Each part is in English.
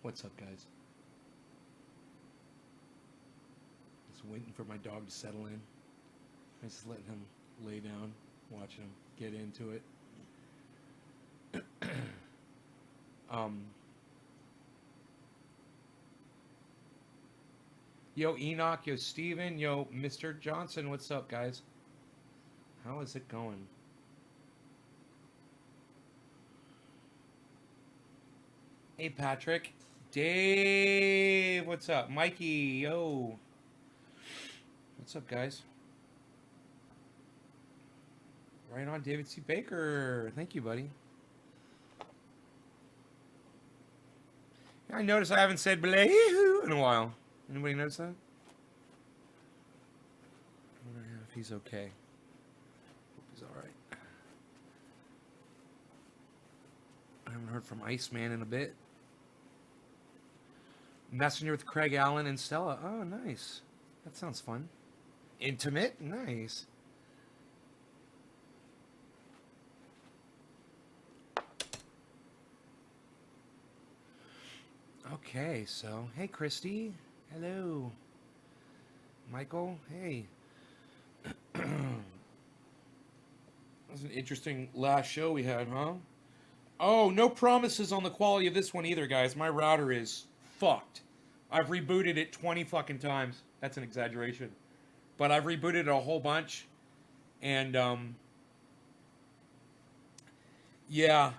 What's up, guys? Just waiting for my dog to settle in. I'm just letting him lay down, watching him get into it. Yo, Enoch, yo, Steven, yo, Mr. Johnson, what's up, guys? How is it going? Hey, Patrick. Dave, what's up? Mikey, yo. What's up, guys? Right on, David C. Baker. Thank you, buddy. I noticed I haven't said "Blayhoo" in a while. Anybody notice that? I wonder if he's okay. Hope he's all right. I haven't heard from Iceman in a bit. Messenger with Craig Allen and Stella. Oh, nice. That sounds fun. Intimate? Nice. Okay, so, hey, Christy. Hello. Michael, hey. That was an interesting last show we had, huh? Oh, no promises on the quality of this one either, guys. My router is fucked. I've rebooted it 20 fucking times. That's an exaggeration. But I've rebooted it a whole bunch. And, yeah.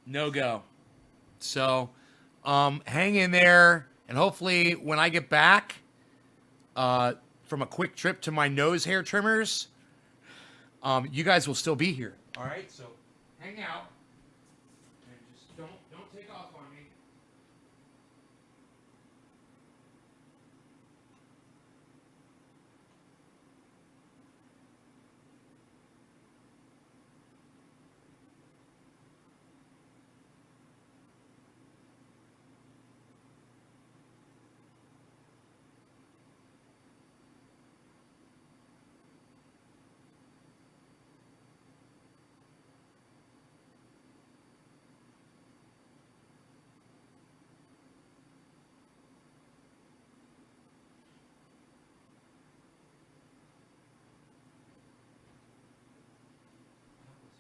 No go. So, hang in there. And hopefully when I get back from a quick trip to my nose hair trimmers, you guys will still be here. All right? So, hang out. And just don't take off on me.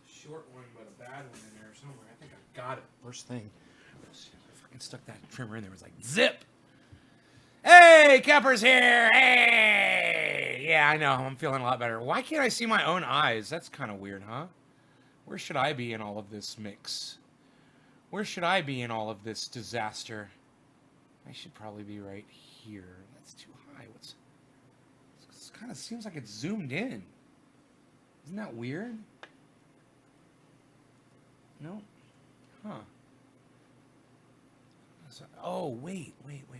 Short one, but a bad one in there somewhere. I think I got it. First thing. I fucking stuck that trimmer in there. It was like, zip! Hey, Kepper's here! Hey! Yeah, I know. I'm feeling a lot better. Why can't I see my own eyes? That's kind of weird, huh? Where should I be in all of this mix? Where should I be in all of this disaster? I should probably be right here. That's too high. It kind of seems like it's zoomed in. Isn't that weird? No? Huh. Oh, wait. Wait a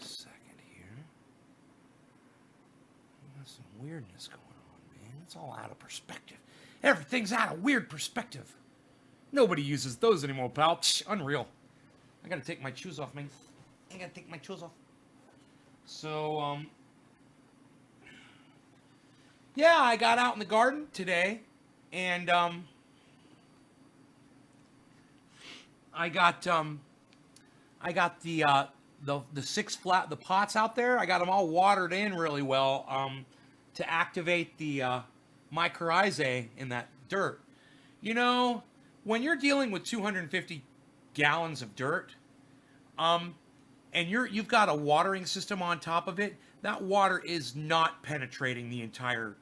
second here. There's some weirdness going on, man. It's all out of perspective. Everything's out of weird perspective. Nobody uses those anymore, pal. Unreal. I gotta take my shoes off, man. I gotta take my shoes off. So, yeah, I got out in the garden today. And I got the six flat the pots out there. I got them all watered in really well to activate the mycorrhizae in that dirt. You know, when you're dealing with 250 gallons of dirt, and you've got a watering system on top of it, that water is not penetrating the entire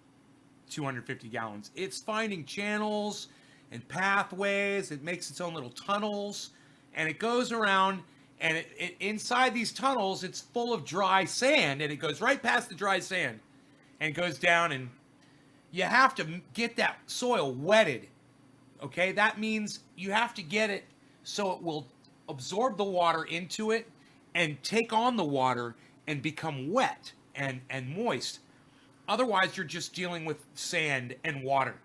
250 gallons. It's finding channels and pathways. It makes its own little tunnels, and it goes around, and it inside these tunnels, it's full of dry sand, and it goes right past the dry sand and goes down, and you have to get that soil wetted. Okay, that means you have to get it so it will absorb the water into it and take on the water and become wet and moist. Otherwise, you're just dealing with sand and water,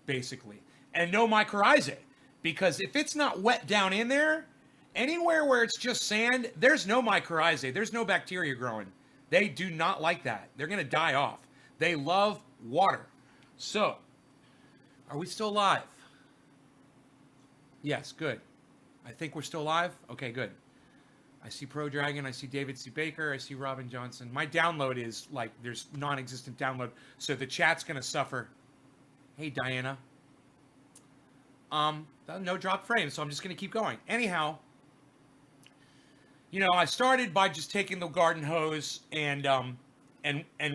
basically. And no mycorrhizae. Because if it's not wet down in there, anywhere where it's just sand, there's no mycorrhizae. There's no bacteria growing. They do not like that. They're going to die off. They love water. So, are we still live? Yes, good. I think we're still live. Okay, good. I see Pro Dragon. I see David C. Baker. I see Robin Johnson. My download is like there's non-existent download, so the chat's gonna suffer. Hey, Diana. No drop frame, so I'm just gonna keep going. Anyhow, I started by just taking the garden hose and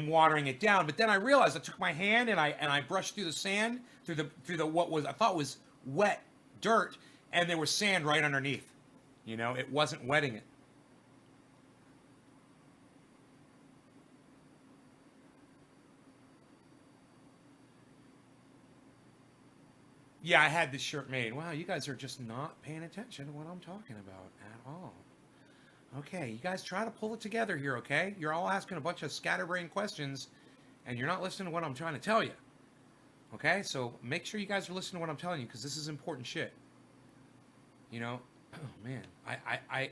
watering it down, but then I realized I took my hand and I brushed through the sand through the what was I thought was wet dirt, and there was sand right underneath. It wasn't wetting it. Yeah, I had this shirt made. Wow, you guys are just not paying attention to what I'm talking about at all. Okay, you guys try to pull it together here, okay? You're all asking a bunch of scatterbrained questions, and you're not listening to what I'm trying to tell you. Okay, so make sure you guys are listening to what I'm telling you, because this is important shit. Oh man,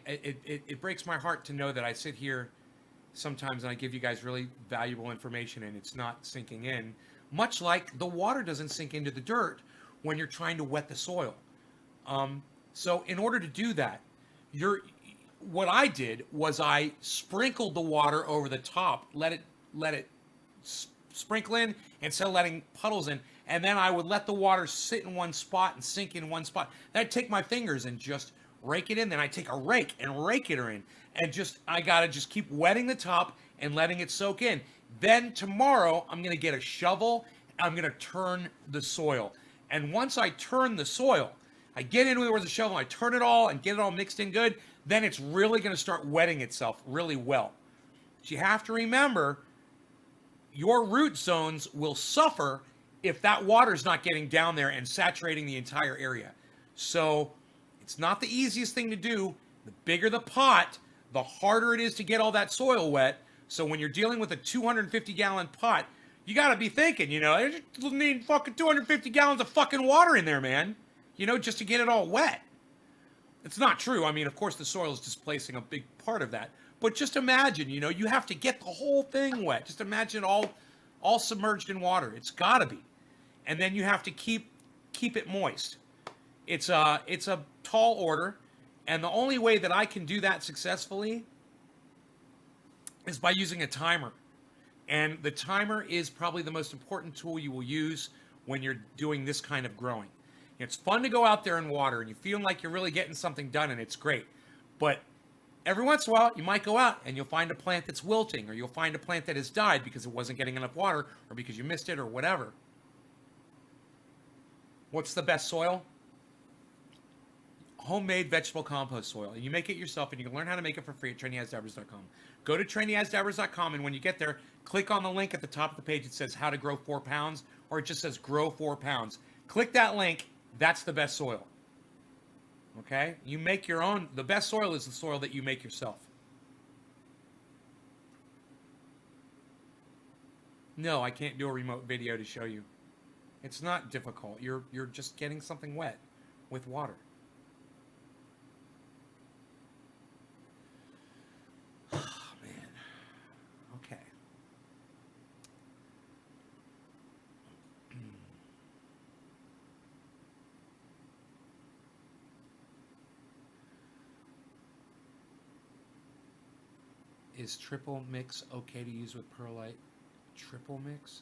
it breaks my heart to know that I sit here sometimes and I give you guys really valuable information and it's not sinking in, much like the water doesn't sink into the dirt when you're trying to wet the soil. So in order to do that, what I did was I sprinkled the water over the top, let it sprinkle in instead of letting puddles in, and then I would let the water sit in one spot and sink in one spot. Then I'd take my fingers and just rake it in. Then I'd take a rake and rake it in, and I gotta just keep wetting the top and letting it soak in. Then tomorrow I'm gonna get a shovel. I'm gonna turn the soil, and once I turn the soil, I get into it with a shovel. I turn it all and get it all mixed in good. Then it's really gonna start wetting itself really well. But you have to remember, your root zones will suffer if that water's not getting down there and saturating the entire area. So it's not the easiest thing to do. The bigger the pot, the harder it is to get all that soil wet. So when you're dealing with a 250-gallon pot, you got to be thinking, I just need fucking 250 gallons of fucking water in there, man. Just to get it all wet. It's not true. I mean, of course, the soil is displacing a big part of that. But just imagine, you have to get the whole thing wet. Just imagine all submerged in water. It's got to be. And then you have to keep it moist. It's a tall order, and the only way that I can do that successfully is by using a timer. And the timer is probably the most important tool you will use when you're doing this kind of growing. It's fun to go out there and water, and you feel like you're really getting something done, and it's great. But every once in a while, you might go out and you'll find a plant that's wilting, or you'll find a plant that has died because it wasn't getting enough water, or because you missed it, or whatever. What's the best soil? Homemade vegetable compost soil. And you make it yourself, and you can learn how to make it for free at trainyasdabbers.com. Go to trainyasdabbers.com, and when you get there, click on the link at the top of the page. It says how to grow 4 pounds, or it just says grow 4 pounds. Click that link. That's the best soil. Okay? You make your own. The best soil is the soil that you make yourself. No, I can't do a remote video to show you. It's not difficult. You're just getting something wet with water. Oh, man. Okay. Is triple mix okay to use with perlite? Triple mix?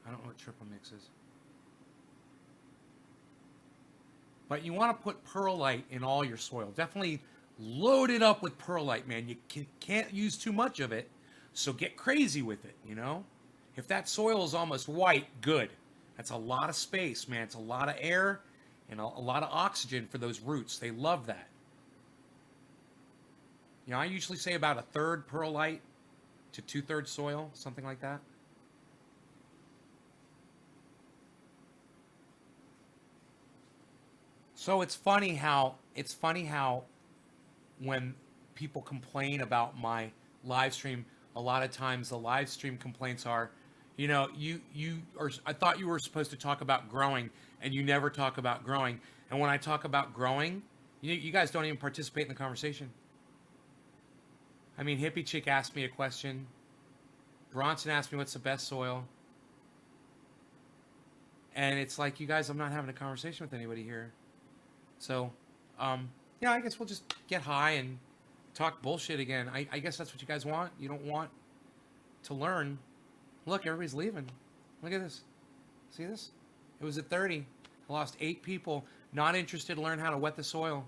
I don't know what triple mix is. But you want to put perlite in all your soil. Definitely load it up with perlite, man. You can't use too much of it, so get crazy with it, If that soil is almost white, good. That's a lot of space, man. It's a lot of air and a lot of oxygen for those roots. They love that. I usually say about 1/3 perlite to 2/3 soil, something like that. So it's funny how when people complain about my live stream, a lot of times the live stream complaints are, I thought you were supposed to talk about growing, and you never talk about growing. And when I talk about growing, you guys don't even participate in the conversation. I mean, Hippie Chick asked me a question. Bronson asked me what's the best soil. And it's like, you guys, I'm not having a conversation with anybody here. So, Yeah, I guess we'll just get high and talk bullshit again. I guess that's what you guys want. You don't want to learn. Look, everybody's leaving. Look at this. See this? It was at 30. I lost 8 people not interested to learn how to wet the soil.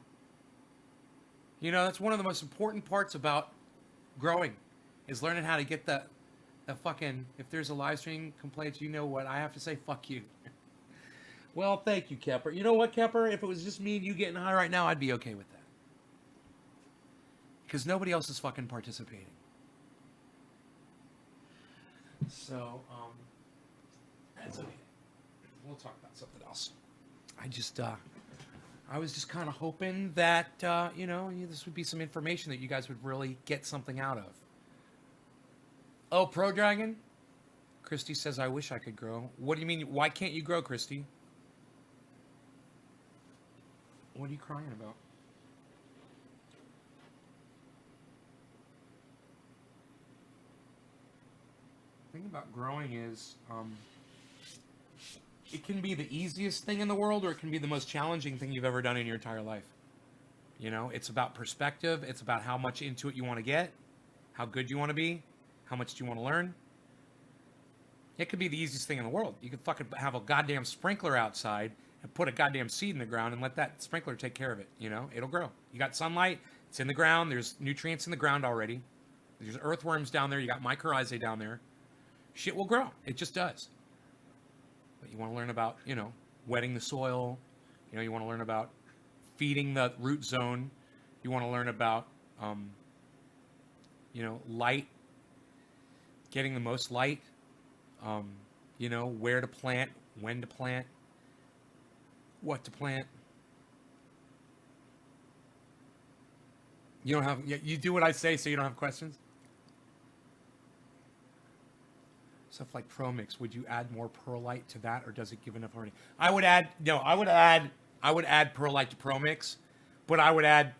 You know, that's one of the most important parts about growing is learning how to get the fucking, if there's a live stream complaints, you know what I have to say, fuck you. Well, thank you, Kepper. You know what, Kepper? If it was just me and you getting high right now, I'd be okay with that. Because nobody else is fucking participating. So, that's okay. We'll talk about something else. I was just kind of hoping that, this would be some information that you guys would really get something out of. Oh, Pro Dragon? Christy says, I wish I could grow. What do you mean? Why can't you grow, Christy? What are you crying about? The thing about growing is, it can be the easiest thing in the world, or it can be the most challenging thing you've ever done in your entire life. You know, it's about perspective. It's about how much into it you want to get, how good you want to be, how much do you want to learn. It could be the easiest thing in the world. You could fucking have a goddamn sprinkler outside and put a goddamn seed in the ground and let that sprinkler take care of it. You know, it'll grow. You got sunlight. It's in the ground. There's nutrients in the ground already. There's earthworms down there. You got mycorrhizae down there. Shit will grow. It just does. But you want to learn about, wetting the soil. You want to learn about feeding the root zone. You want to learn about, light, getting the most light. Where to plant, when to plant, what to plant. You do what I say so you don't have questions? Stuff like ProMix, would you add more perlite to that, or does it give enough already? I would add perlite to ProMix, but I would add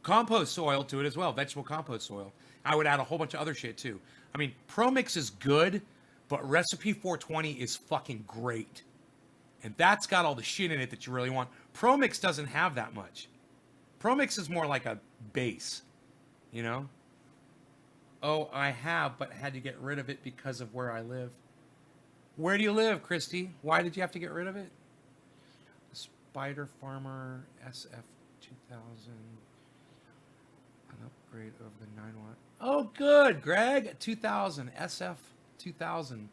compost soil to it as well, vegetable compost soil. I would add a whole bunch of other shit too. I mean, ProMix is good, but Recipe 420 is fucking great. And that's got all the shit in it that you really want. ProMix doesn't have that much. ProMix is more like a base, Oh, I have, but had to get rid of it because of where I live. Where do you live, Christy? Why did you have to get rid of it? Spider Farmer SF2000. An upgrade over the 9-watt. Oh, good, Greg. 2000. SF2000.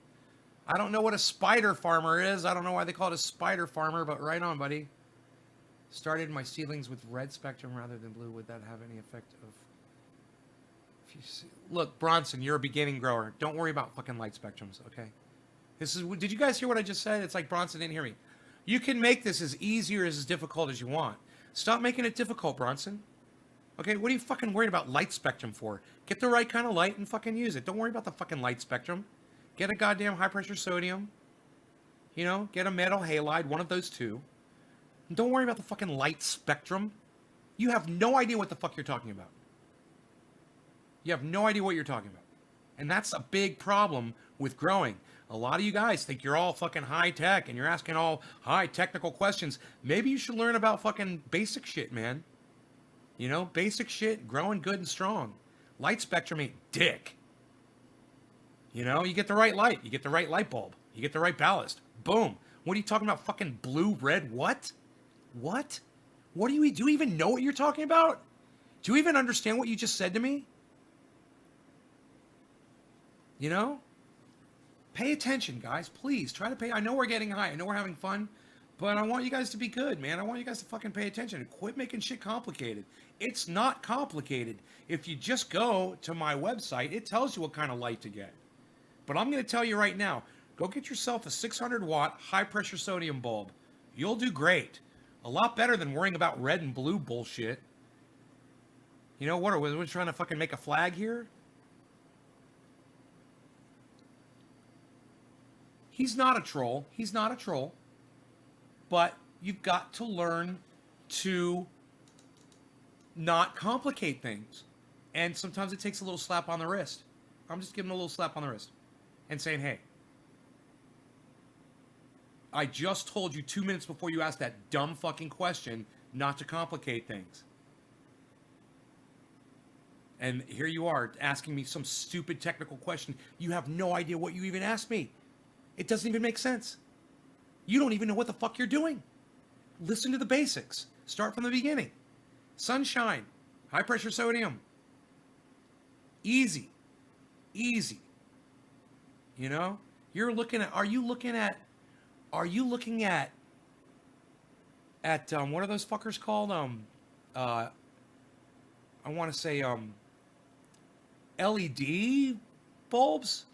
I don't know what a Spider Farmer is. I don't know why they call it a Spider Farmer, but right on, buddy. Started my seedlings with red spectrum rather than blue. Would that have any effect of... Look, Bronson, you're a beginning grower. Don't worry about fucking light spectrums, okay? Did you guys hear what I just said? It's like Bronson didn't hear me. You can make this as easy or as difficult as you want. Stop making it difficult, Bronson. Okay, what are you fucking worried about light spectrum for? Get the right kind of light and fucking use it. Don't worry about the fucking light spectrum. Get a goddamn high pressure sodium. Get a metal halide, one of those two. And don't worry about the fucking light spectrum. You have no idea what the fuck you're talking about. You have no idea what you're talking about. And that's a big problem with growing. A lot of you guys think you're all fucking high tech and you're asking all high technical questions. Maybe you should learn about fucking basic shit, man. Basic shit, growing good and strong. Light spectrum ain't dick. You get the right light. You get the right light bulb. You get the right ballast. Boom. What are you talking about? Fucking blue, red, what? What? Do you even know what you're talking about? Do you even understand what you just said to me? Pay attention, guys. Please try to pay. I know we're getting high. I know we're having fun, but I want you guys to be good, man. I want you guys to fucking pay attention and quit making shit complicated. It's not complicated. If you just go to my website, it tells you what kind of light to get. But I'm going to tell you right now, go get yourself a 600-watt high-pressure sodium bulb. You'll do great. A lot better than worrying about red and blue bullshit. What are we trying to fucking make a flag here? He's not a troll. He's not a troll. But you've got to learn to not complicate things. And sometimes it takes a little slap on the wrist. I'm just giving him a little slap on the wrist and saying, hey, I just told you 2 minutes before you asked that dumb fucking question not to complicate things. And here you are asking me some stupid technical question. You have no idea what you even asked me. It doesn't even make sense. You don't even know what the fuck you're doing. Listen to the basics. Start from the beginning. Sunshine, high pressure sodium. Easy. Easy. You know? Are you looking at what are those fuckers called? I want to say LED bulbs.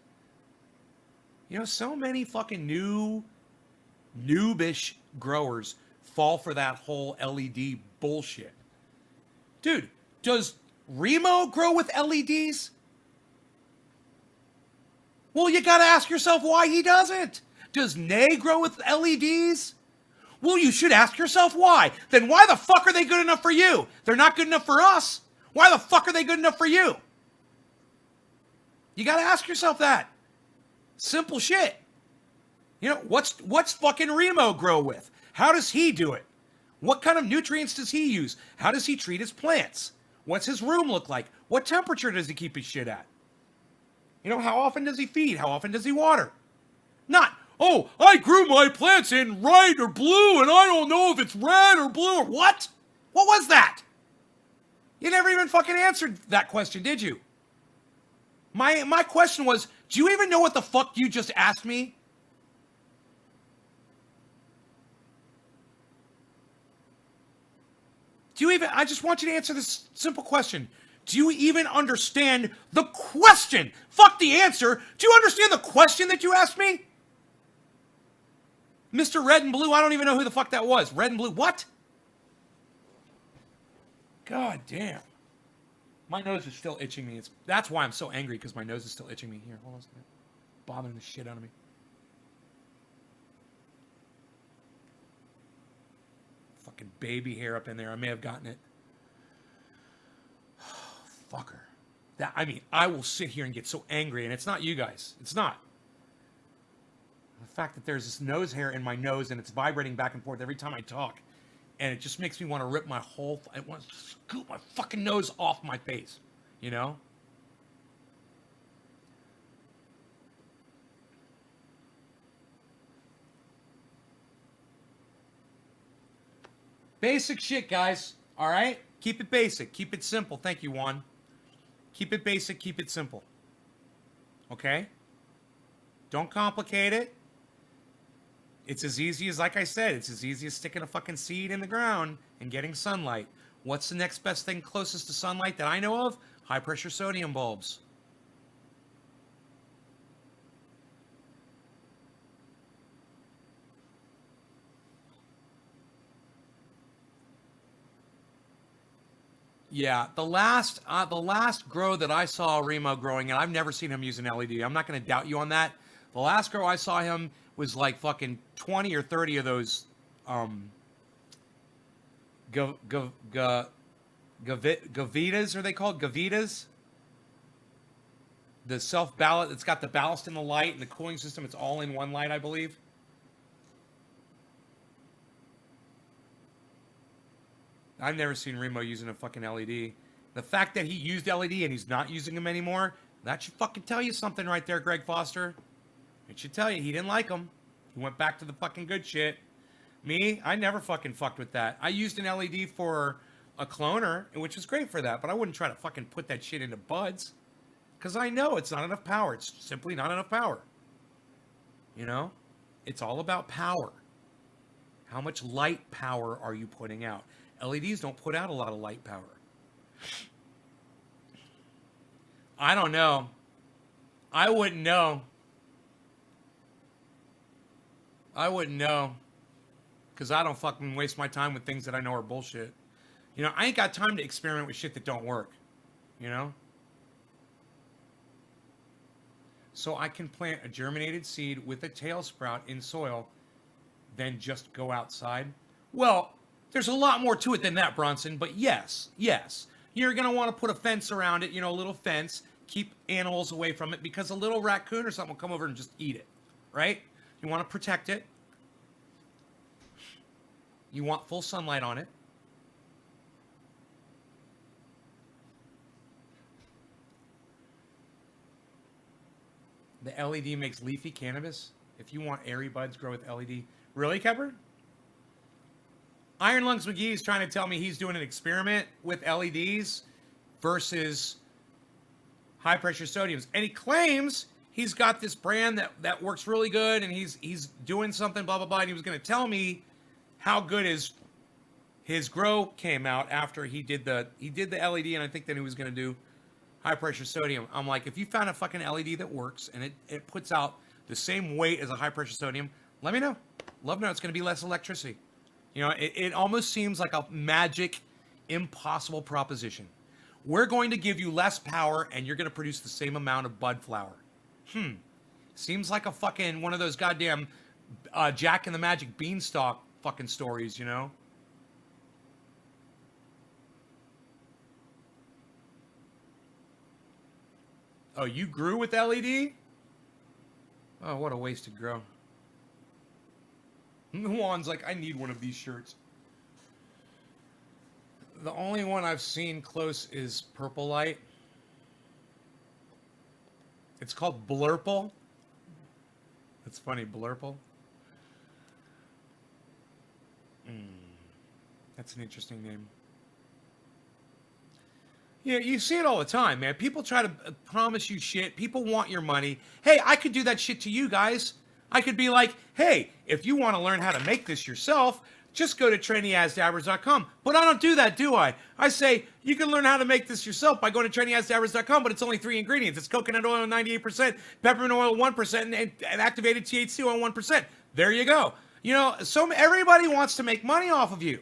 You know, so many fucking noobish growers fall for that whole LED bullshit. Dude, does Remo grow with LEDs? Well, you gotta ask yourself why he doesn't. Does Nay grow with LEDs? Well, you should ask yourself why. Then why the fuck are they good enough for you? They're not good enough for us. Why the fuck are they good enough for you? You gotta ask yourself that. Simple shit. You know, what's fucking Remo grow with? How does he do it? What kind of nutrients does he use? How does he treat his plants? What's his room look like? What temperature does he keep his shit at? You know, how often does he feed? How often does he water? Not, oh, I grew my plants in red or blue and I don't know if it's red or blue or what? What was that? You never even fucking answered that question, did you? My question was, do you even know what the fuck you just asked me? I just want you to answer this simple question. Do you even understand the question? Fuck the answer. Do you understand the question that you asked me? Mr. Red and Blue, I don't even know who the fuck that was. Red and Blue, what? God damn. My nose is still itching me. That's why I'm so angry, because my nose is still itching me. Here, hold on a second. Bothering the shit out of me. Fucking baby hair up in there. I may have gotten it. Fucker. I will sit here and get so angry, and it's not you guys. It's not. The fact that there's this nose hair in my nose and it's vibrating back and forth every time I talk, and it just makes me want to rip my whole... I want to scoop my fucking nose off my face, you know? Basic shit, guys. All right? Keep it basic. Keep it simple. Thank you, Juan. Keep it basic. Keep it simple. Okay? Don't complicate it. It's as easy as, like I said, it's as easy as sticking a fucking seed in the ground and getting sunlight. What's the next best thing closest to sunlight that I know of? High pressure sodium bulbs. Yeah, the last grow that I saw Remo growing, and I've never seen him use an LED. I'm not going to doubt you on that. The last grow I saw him was like fucking 20 or 30 of those Gavitas, are they called? Gavitas? The self-ballast, it's got the ballast and the light and the cooling system. It's all in one light, I believe. I've never seen Remo using a fucking LED. The fact that he used LED and he's not using them anymore, that should fucking tell you something right there, Greg Foster. It should tell you he didn't like them. He went back to the fucking good shit. Me, I never fucking fucked with that. I used an LED for a cloner, which was great for that, but I wouldn't try to fucking put that shit into buds. Because I know it's not enough power. It's simply not enough power. You know? It's all about power. How much light power are you putting out? LEDs don't put out a lot of light power. I don't know. I wouldn't know. I wouldn't know. Because I don't fucking waste my time with things that I know are bullshit. You know, I ain't got time to experiment with shit that don't work. You know? So I can plant a germinated seed with a tail sprout in soil, then just go outside. Well, there's a lot more to it than that, Bronson, but yes. You're going to want to put a fence around it, you know, a little fence, keep animals away from it, because a little raccoon or something will come over and just eat it, right? You want to protect it. You want full sunlight on it. The LED makes leafy cannabis. If you want airy buds, grow with LED. Really, Kepper? Iron Lungs McGee is trying to tell me he's doing an experiment with LEDs versus high pressure sodiums. And he claims he's got this brand that works really good and he's doing something, blah, blah, blah. And he was going to tell me how good his grow came out after he did the LED, and I think then he was going to do high pressure sodium. I'm like, if you found a fucking LED that works and it puts out the same weight as a high pressure sodium, let me know. Love to know. It's going to be less electricity. You know, it almost seems like a magic, impossible proposition. We're going to give you less power and you're going to produce the same amount of bud flower. Seems like a fucking one of those goddamn Jack and the Magic Beanstalk fucking stories, you know? Oh, you grew with LED? Oh, what a wasted grow. Juan's like, I need one of these shirts. The only one I've seen close is Purple Light. It's called Blurple. That's funny, Blurple. That's an interesting name. Yeah, you see it all the time, man. People try to promise you shit. People want your money. Hey, I could do that shit to you guys. I could be like, hey, if you want to learn how to make this yourself, just go to trainyasdabbers.com. But I don't do that, do I? I say, you can learn how to make this yourself by going to trainyasdabbers.com, but it's only 3 ingredients. It's coconut oil 98%, peppermint oil 1%, and activated THC oil 1%. There you go. You know, so everybody wants to make money off of you.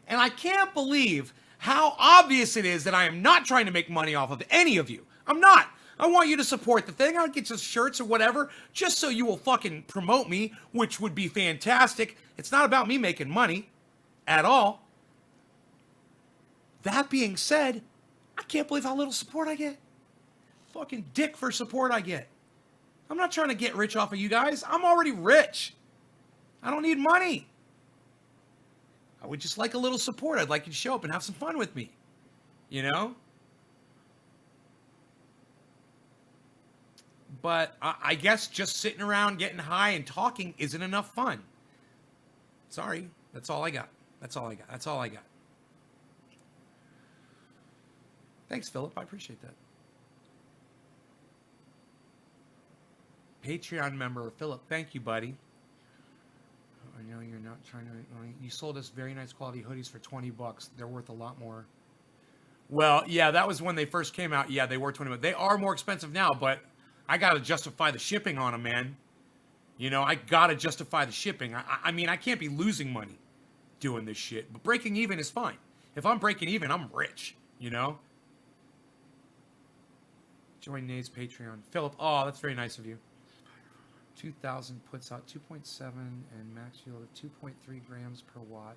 And I can't believe how obvious it is that I am not trying to make money off of any of you. I'm not. I want you to support the thing. I'll get you shirts or whatever, just so you will fucking promote me, which would be fantastic. It's not about me making money at all. That being said, I can't believe how little support I get. Fucking dick for support I get. I'm not trying to get rich off of you guys. I'm already rich. I don't need money. I would just like a little support. I'd like you to show up and have some fun with me. You know? But I guess just sitting around getting high and talking isn't enough fun. Sorry. That's all I got. That's all I got. That's all I got. Thanks, Philip. I appreciate that. Patreon member, Philip. Thank you, buddy. I know you're not trying to make money. You sold us very nice quality hoodies for $20. They're worth a lot more. Well, yeah, that was when they first came out. Yeah, they were $20. They are more expensive now, but I got to justify the shipping on them, man. You know, I got to justify the shipping. I mean, I can't be losing money doing this shit. But breaking even is fine. If I'm breaking even, I'm rich, you know? Join Nate's Patreon. Philip, oh, that's very nice of you. 2000 puts out 2.7 and max yield of 2.3 grams per watt.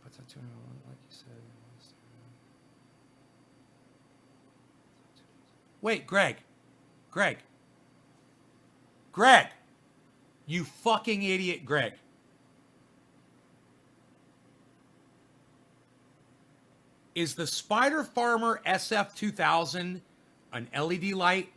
Puts out 200, like you said. Wait, Greg. You fucking idiot, Greg. Is the Spider Farmer SF2000 an LED light?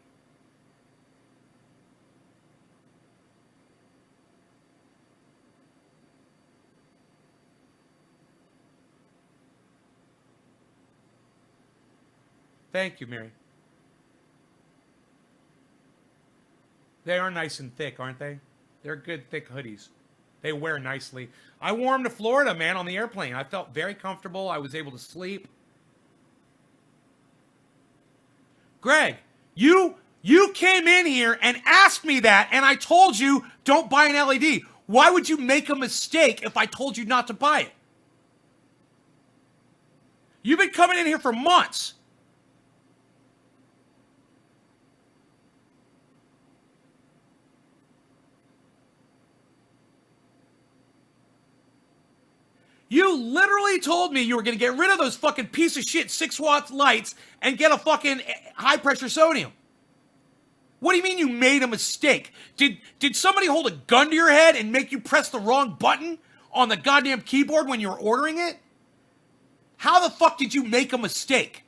Thank you, Mary. They are nice and thick, aren't they? They're good, thick hoodies. They wear nicely. I wore them to Florida, man, on the airplane. I felt very comfortable. I was able to sleep. Greg, you came in here and asked me that, and I told you don't buy an LED. Why would you make a mistake if I told you not to buy it? You've been coming in here for months. You literally told me you were going to get rid of those fucking piece of shit 6-watt lights and get a fucking high pressure sodium. What do you mean you made a mistake? Did somebody hold a gun to your head and make you press the wrong button on the goddamn keyboard when you were ordering it? How the fuck did you make a mistake?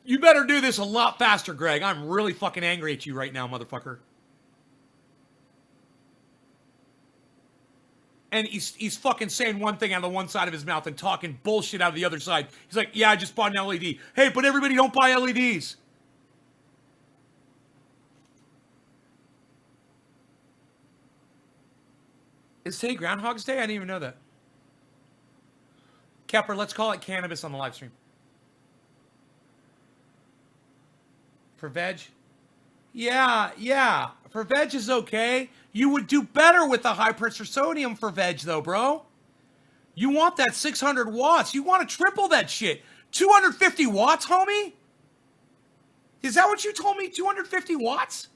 You better do this a lot faster, Greg. I'm really fucking angry at you right now, motherfucker. And he's fucking saying one thing out of the one side of his mouth and talking bullshit out of the other side. He's like, yeah, I just bought an LED. Hey, but everybody don't buy LEDs. Is today Groundhog's Day? I didn't even know that. Kepler, let's call it cannabis on the live stream. For veg? Yeah. For veg is okay. You would do better with the high pressure sodium for veg though, bro. You want that 600 watts. You want to triple that shit. 250 watts, homie? Is that what you told me? 250 watts?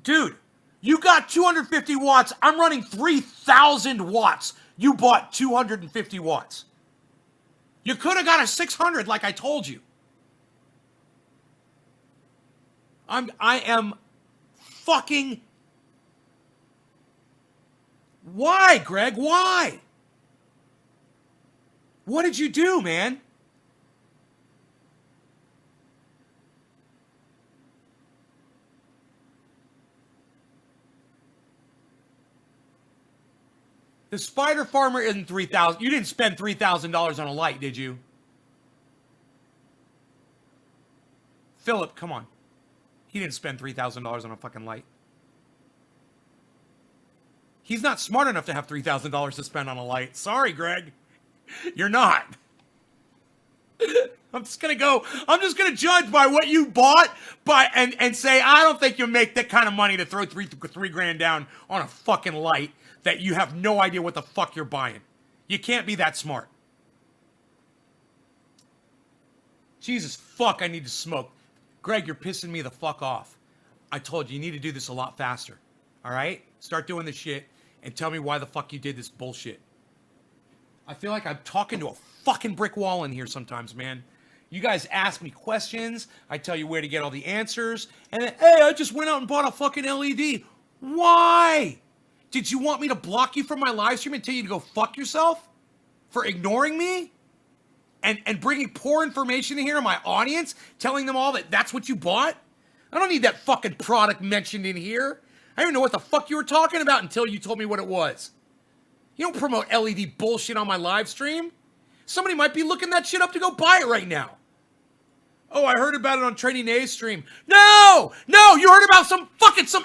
Dude, you got 250 watts. I'm running 3,000 watts. You bought 250 watts. You could have got a 600 like I told you. I am fucking... Why, Greg? Why? What did you do, man? The Spider Farmer isn't $3,000. You didn't spend $3,000 on a light, did you? Philip, come on. He didn't spend $3,000 on a fucking light. He's not smart enough to have $3,000 to spend on a light. Sorry, Greg. You're not. I'm just gonna judge by what you bought and say, I don't think you make that kind of money to throw three grand down on a fucking light that you have no idea what the fuck you're buying. You can't be that smart. Jesus fuck, I need to smoke. Greg, you're pissing me the fuck off. I told you need to do this a lot faster. All right? Start doing this shit and tell me why the fuck you did this bullshit. I feel like I'm talking to a fucking brick wall in here sometimes, man. You guys ask me questions. I tell you where to get all the answers. And then, hey, I just went out and bought a fucking LED. Why? Did you want me to block you from my live stream and tell you to go fuck yourself? For ignoring me? And bringing poor information in here to my audience? Telling them all that that's what you bought? I don't need that fucking product mentioned in here. I didn't know what the fuck you were talking about until you told me what it was. You don't promote LED bullshit on my live stream. Somebody might be looking that shit up to go buy it right now. Oh, I heard about it on Training A's stream. No, you heard about some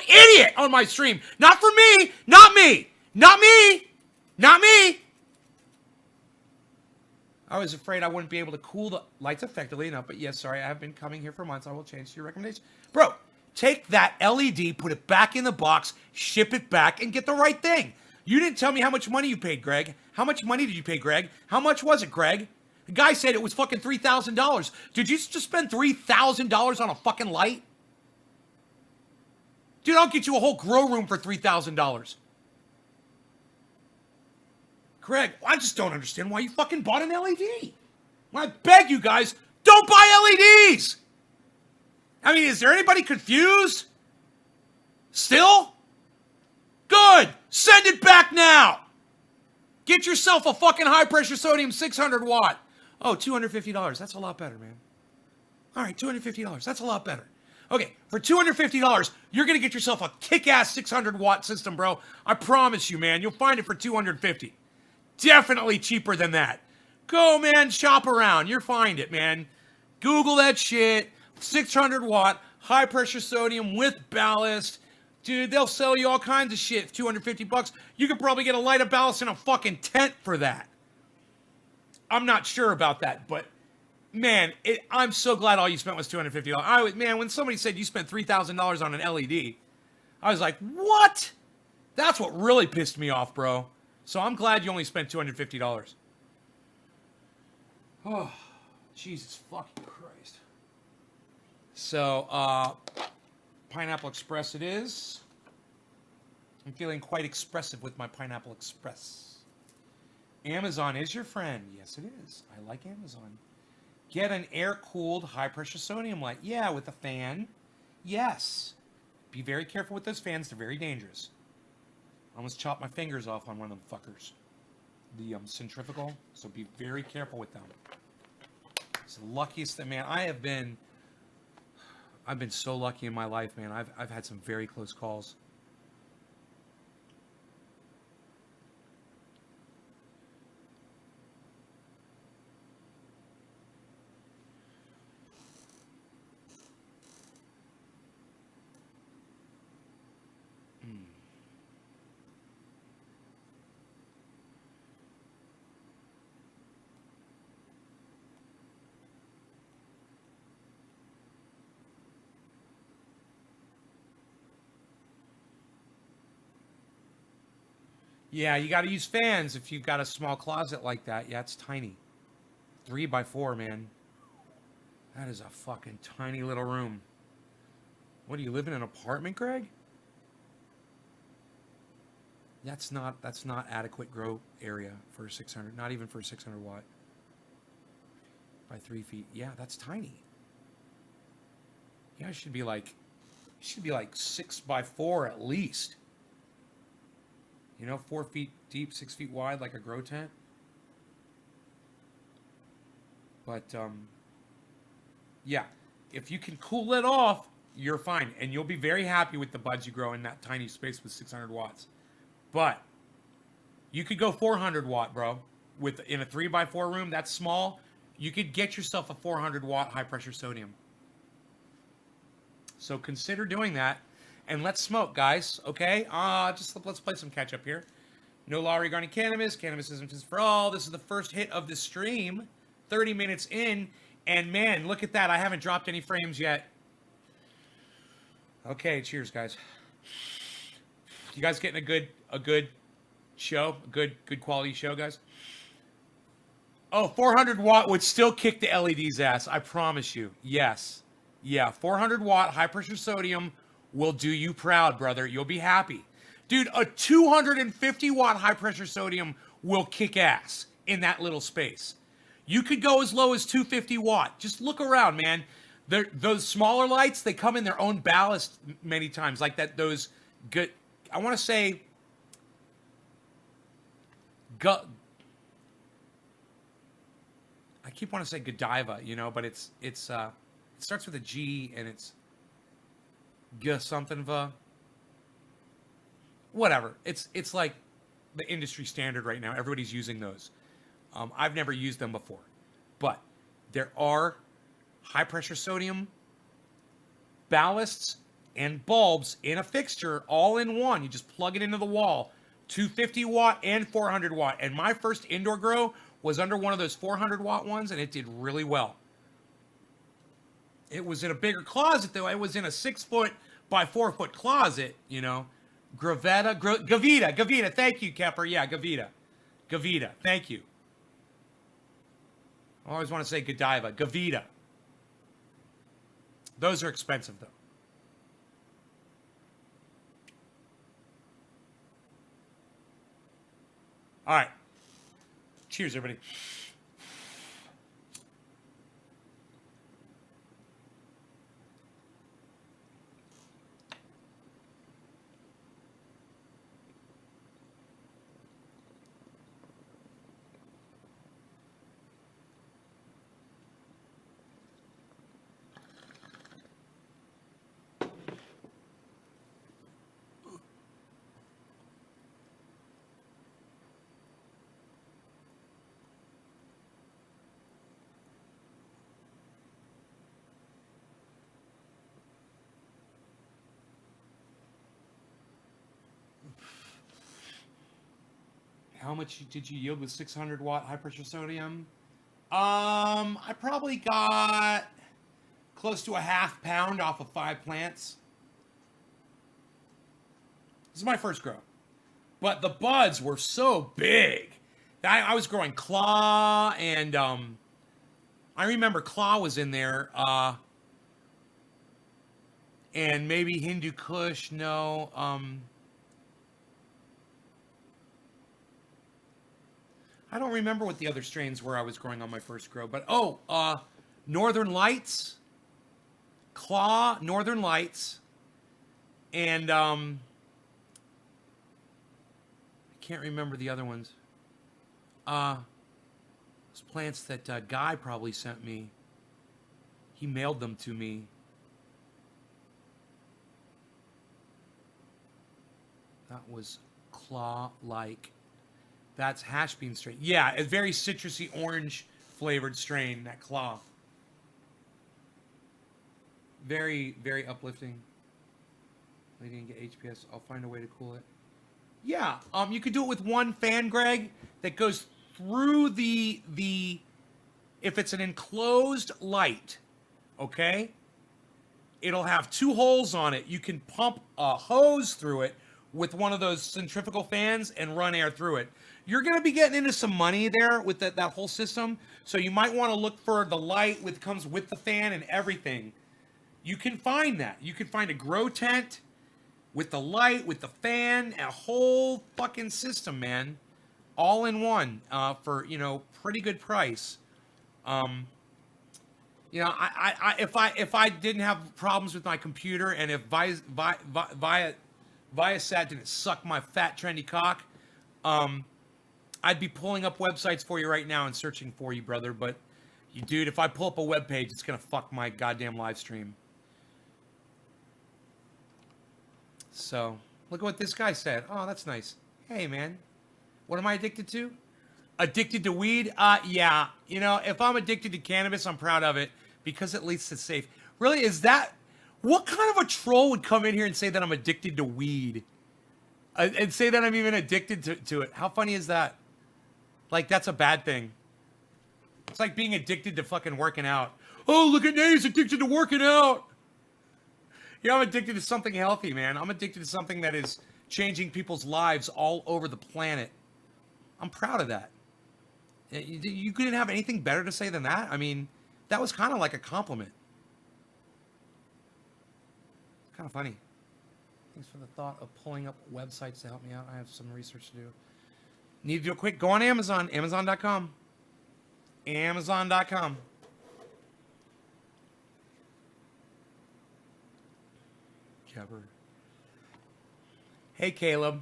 idiot on my stream. Not for me, not me. I was afraid I wouldn't be able to cool the lights effectively enough, but yes, sorry, I have been coming here for months. I will change to your recommendation. Bro, take that LED, put it back in the box, ship it back, and get the right thing. You didn't tell me how much money you paid, Greg. How much money did you pay, Greg? How much was it, Greg? The guy said it was fucking $3,000. Did you just spend $3,000 on a fucking light? Dude, I'll get you a whole grow room for $3,000. Greg, I just don't understand why you fucking bought an LED. I beg you guys, don't buy LEDs. I mean, is there anybody confused? Still? Good. Send it back now. Get yourself a fucking high pressure sodium 600 watt. Oh, $250. That's a lot better, man. All right, $250. That's a lot better. Okay, for $250, you're going to get yourself a kick-ass 600 watt system, bro. I promise you, man. You'll find it for $250. Definitely cheaper than that. Go, man, shop around. You'll find it, man. Google that shit. 600 watt, high pressure sodium with ballast. Dude, they'll sell you all kinds of shit. $250. You could probably get a light of ballast in a fucking tent for that. I'm not sure about that, but man, I'm so glad all you spent was $250. Man, when somebody said you spent $3,000 on an LED, I was like, what? That's what really pissed me off, bro. So I'm glad you only spent $250. Oh, Jesus fucking Christ. So, Pineapple Express it is. I'm feeling quite expressive with my Pineapple Express. Amazon is your friend. Yes, it is. I like Amazon. Get an air-cooled high-pressure sodium light. Yeah, with a fan. Yes. Be very careful with those fans. They're very dangerous. I almost chopped my fingers off on one of them fuckers. The centrifugal. So be very careful with them. It's the luckiest thing, man. I've been so lucky in my life, man. I've had some very close calls. Yeah, you got to use fans if you've got a small closet like that. Yeah, it's tiny. 3 by 4, man. That is a fucking tiny little room. What, do you live in an apartment, Greg? That's not adequate grow area for 600. Not even for a 600 watt by 3 feet. Yeah, that's tiny. Yeah, it should be like 6 by 4 at least. 4 feet deep, 6 feet wide, like a grow tent. But yeah, if you can cool it off, you're fine, and you'll be very happy with the buds you grow in that tiny space with 600 watts. But you could go 400 watt, bro, in a 3 by 4 room. That's small. You could get yourself a 400 watt high pressure sodium. So consider doing that, and let's smoke, guys. Okay, let's play some catch up here. No law regarding cannabis. Cannabis isn't just for all. This is the first hit of the stream. 30 minutes in, and man, look at that. I haven't dropped any frames yet. Okay, cheers, guys. You guys getting a good show, a good quality show, guys? Oh, 400 watt would still kick the LED's ass. I promise you. Yes. Yeah, 400 watt high pressure sodium will do you proud, brother. You'll be happy. Dude, a 250 watt high pressure sodium will kick ass in that little space. You could go as low as 250 watt. Just look around, man. Those smaller lights, they come in their own ballast many times. Like that, those good, I want to say, I keep wanting to say Godiva, but it starts with a G and it's something whatever. It's like the industry standard right now. Everybody's using those. I've never used them before, but there are high pressure sodium ballasts and bulbs in a fixture all in one. You just plug it into the wall, 250 watt and 400 watt. And my first indoor grow was under one of those 400 watt ones, and it did really well. It was in a bigger closet though. It was in a 6 by 4 closet, Gavita. Thank you, Kepper. Yeah, Gavita. Thank you. I always want to say Godiva. Gavita. Those are expensive, though. All right. Cheers, everybody. How much did you yield with 600 watt high pressure sodium? I probably got close to a ½ pound off of 5 plants. This is my first grow. But the buds were so big. I was growing Claw, and I remember Claw was in there. And maybe Hindu Kush, no. I don't remember what the other strains were I was growing on my first grow, but Northern Lights, Claw, Northern Lights, and I can't remember the other ones. Those plants that Guy probably sent me. He mailed them to me. That was claw-like. That's hash bean strain. Yeah, a very citrusy orange flavored strain, that claw. Very, very uplifting. I didn't get HPS. I'll find a way to cool it. Yeah, you could do it with one fan, Greg, that goes through the if it's an enclosed light, okay? It'll have two holes on it. You can pump a hose through it with one of those centrifugal fans and run air through it. You're going to be getting into some money there with that whole system, so you might want to look for the light with comes with the fan and everything. You can find that. You can find a grow tent with the light, with the fan, a whole fucking system, man, all in one for pretty good price. If I didn't have problems with my computer and if Viasat didn't suck my fat trendy cock, I'd be pulling up websites for you right now and searching for you, brother. But dude, if I pull up a web page, it's gonna fuck my goddamn live stream. So look at what this guy said. Oh, that's nice. Hey, man, what am I addicted to? Addicted to weed? Yeah. If I'm addicted to cannabis, I'm proud of it because at least it's safe. Really, is that... What kind of a troll would come in here and say that I'm addicted to weed? And say that I'm even addicted to it? How funny is that? Like, that's a bad thing. It's like being addicted to fucking working out. Oh, look at Nate's addicted to working out. I'm addicted to something healthy, man. I'm addicted to something that is changing people's lives all over the planet. I'm proud of that. You couldn't have anything better to say than that? I mean, that was kind of like a compliment. Kind of funny. Thanks for the thought of pulling up websites to help me out. I have some research to do. Need to do it quick. Go on Amazon. Amazon.com. Amazon.com. Hey, Caleb.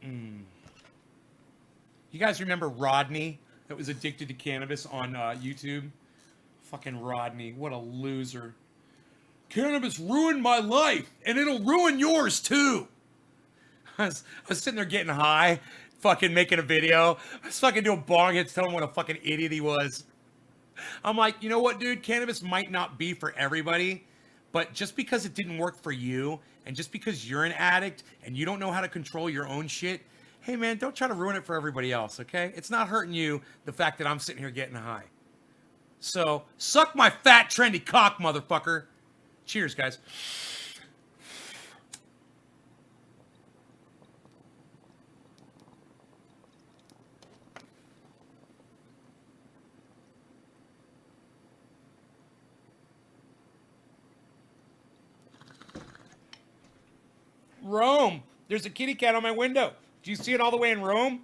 You guys remember Rodney that was addicted to cannabis on YouTube? Fucking Rodney. What a loser. Cannabis ruined my life, and it'll ruin yours, too. I was sitting there getting high, fucking making a video. I was fucking doing bong hits, telling him what a fucking idiot he was. I'm like, you know what, dude? Cannabis might not be for everybody, but just because it didn't work for you, and just because you're an addict, and you don't know how to control your own shit, hey, man, don't try to ruin it for everybody else, okay? It's not hurting you, the fact that I'm sitting here getting high. So, suck my fat, trendy cock, motherfucker. Cheers, guys. Rome. There's a kitty cat on my window. Do you see it all the way in Rome?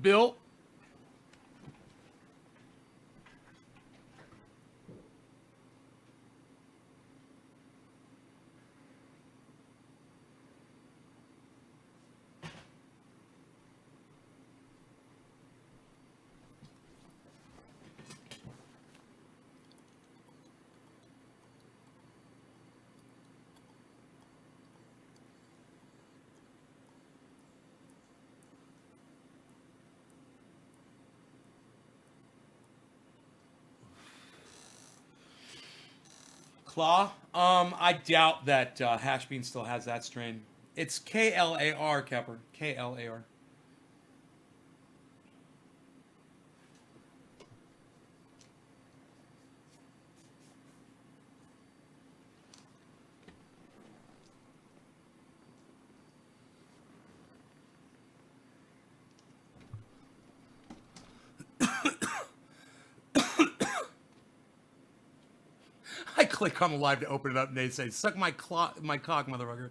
Bill? Claw? I doubt that Hash Bean still has that strain. It's K-L-A-R, Kepper. K-L-A-R. I click on the live to open it up and they say, suck my cock, motherfucker.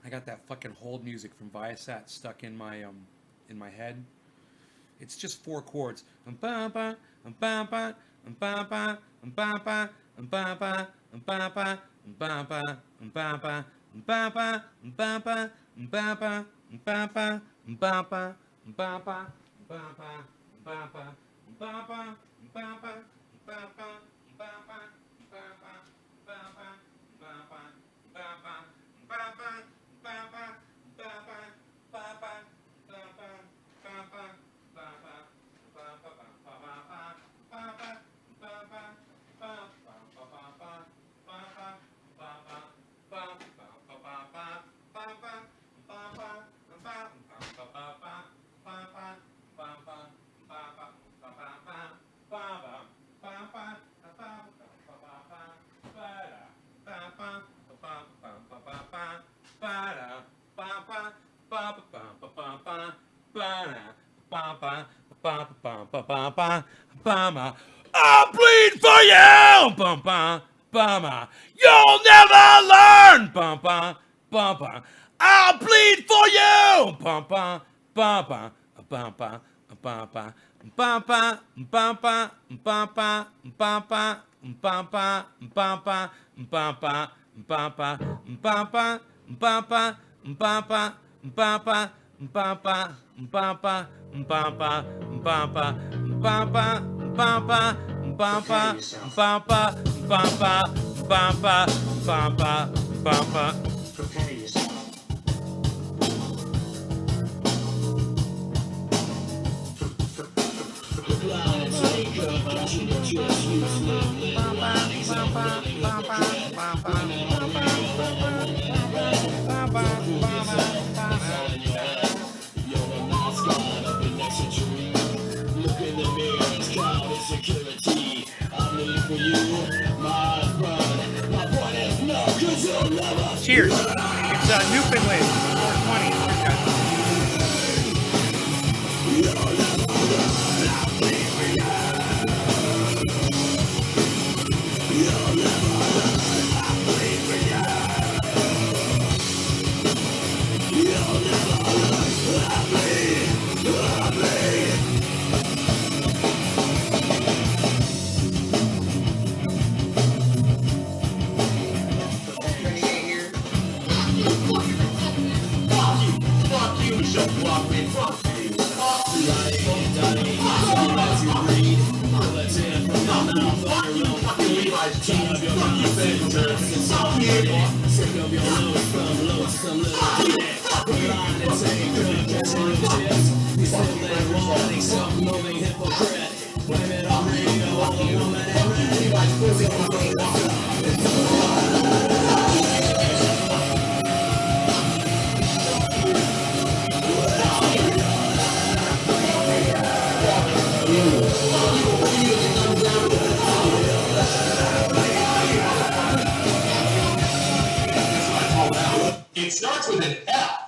I got that fucking hold music from Viasat stuck in my head. It's just 4 chords. Ba-ba, ba-ba, ba-ba, ba-ba, ba-ba, ba-ba, ba-ba, ba-ba, ba-ba, ba-ba, ba-ba, ba-ba, ba-ba, ba-ba, ba-ba, ba-ba, ba-ba, ba-ba, ba-ba, ba-ba, I'll bleed for you, you'll never learn, I'll bleed for you, Prepare yourself. Prepare yourself. Cheers. It's Newfoundland 420. It starts with an F.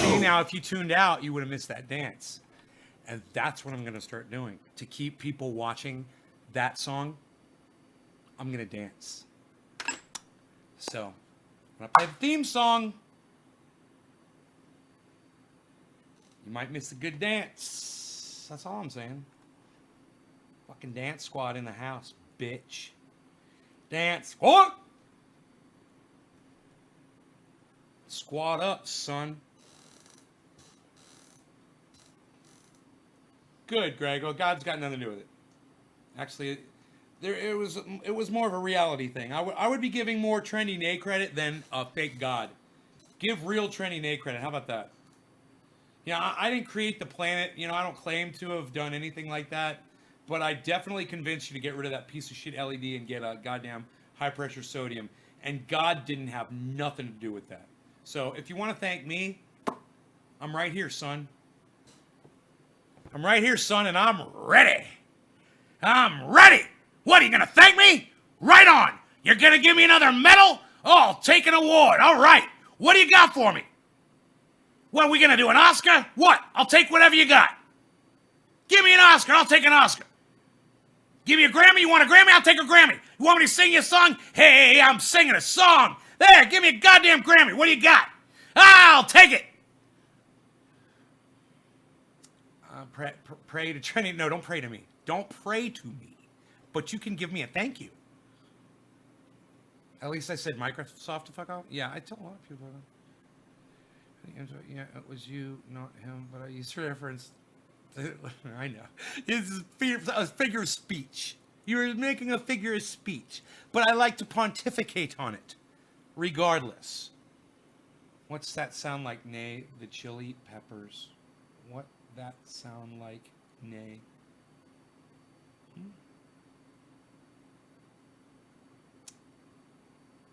See, now if you tuned out, you would have missed that dance. And that's what I'm going to start doing. To keep people watching that song, I'm going to dance. So, when I play the theme song, you might miss a good dance. That's all I'm saying. Fucking dance squad in the house, bitch. Dance squad. Squad up, son. Good, Greg. Well, God's got nothing to do with it. Actually, it was more of a reality thing. I would be giving more Trendy Nay credit than a fake God. Give real Trendy Nay credit. How about that? Yeah, I didn't create the planet. You know, I don't claim to have done anything like that. But I definitely convinced you to get rid of that piece of shit LED and get a goddamn high pressure sodium. And God didn't have nothing to do with that. So if you want to thank me, I'm right here, son. I'm right here, son, and I'm ready. I'm ready. What, are you going to thank me? Right on. You're going to give me another medal? Oh, I'll take an award. All right. What do you got for me? What, are we going to do, an Oscar? What? I'll take whatever you got. Give me an Oscar. I'll take an Oscar. Give me a Grammy. You want a Grammy? I'll take a Grammy. You want me to sing you a song? Hey, I'm singing a song. There, give me a goddamn Grammy. What do you got? I'll take it. Pray to Trinity. No, don't pray to me. Don't pray to me. But you can give me a thank you. At least I said Microsoft to fuck off. Yeah, I tell a lot of people that. Yeah, it was you, not him. But I used reference. I know. It's a figure of speech. You're making a figure of speech. But I like to pontificate on it. Regardless. What's that sound like, Nay? The Chili Peppers. What that sound like, Nay?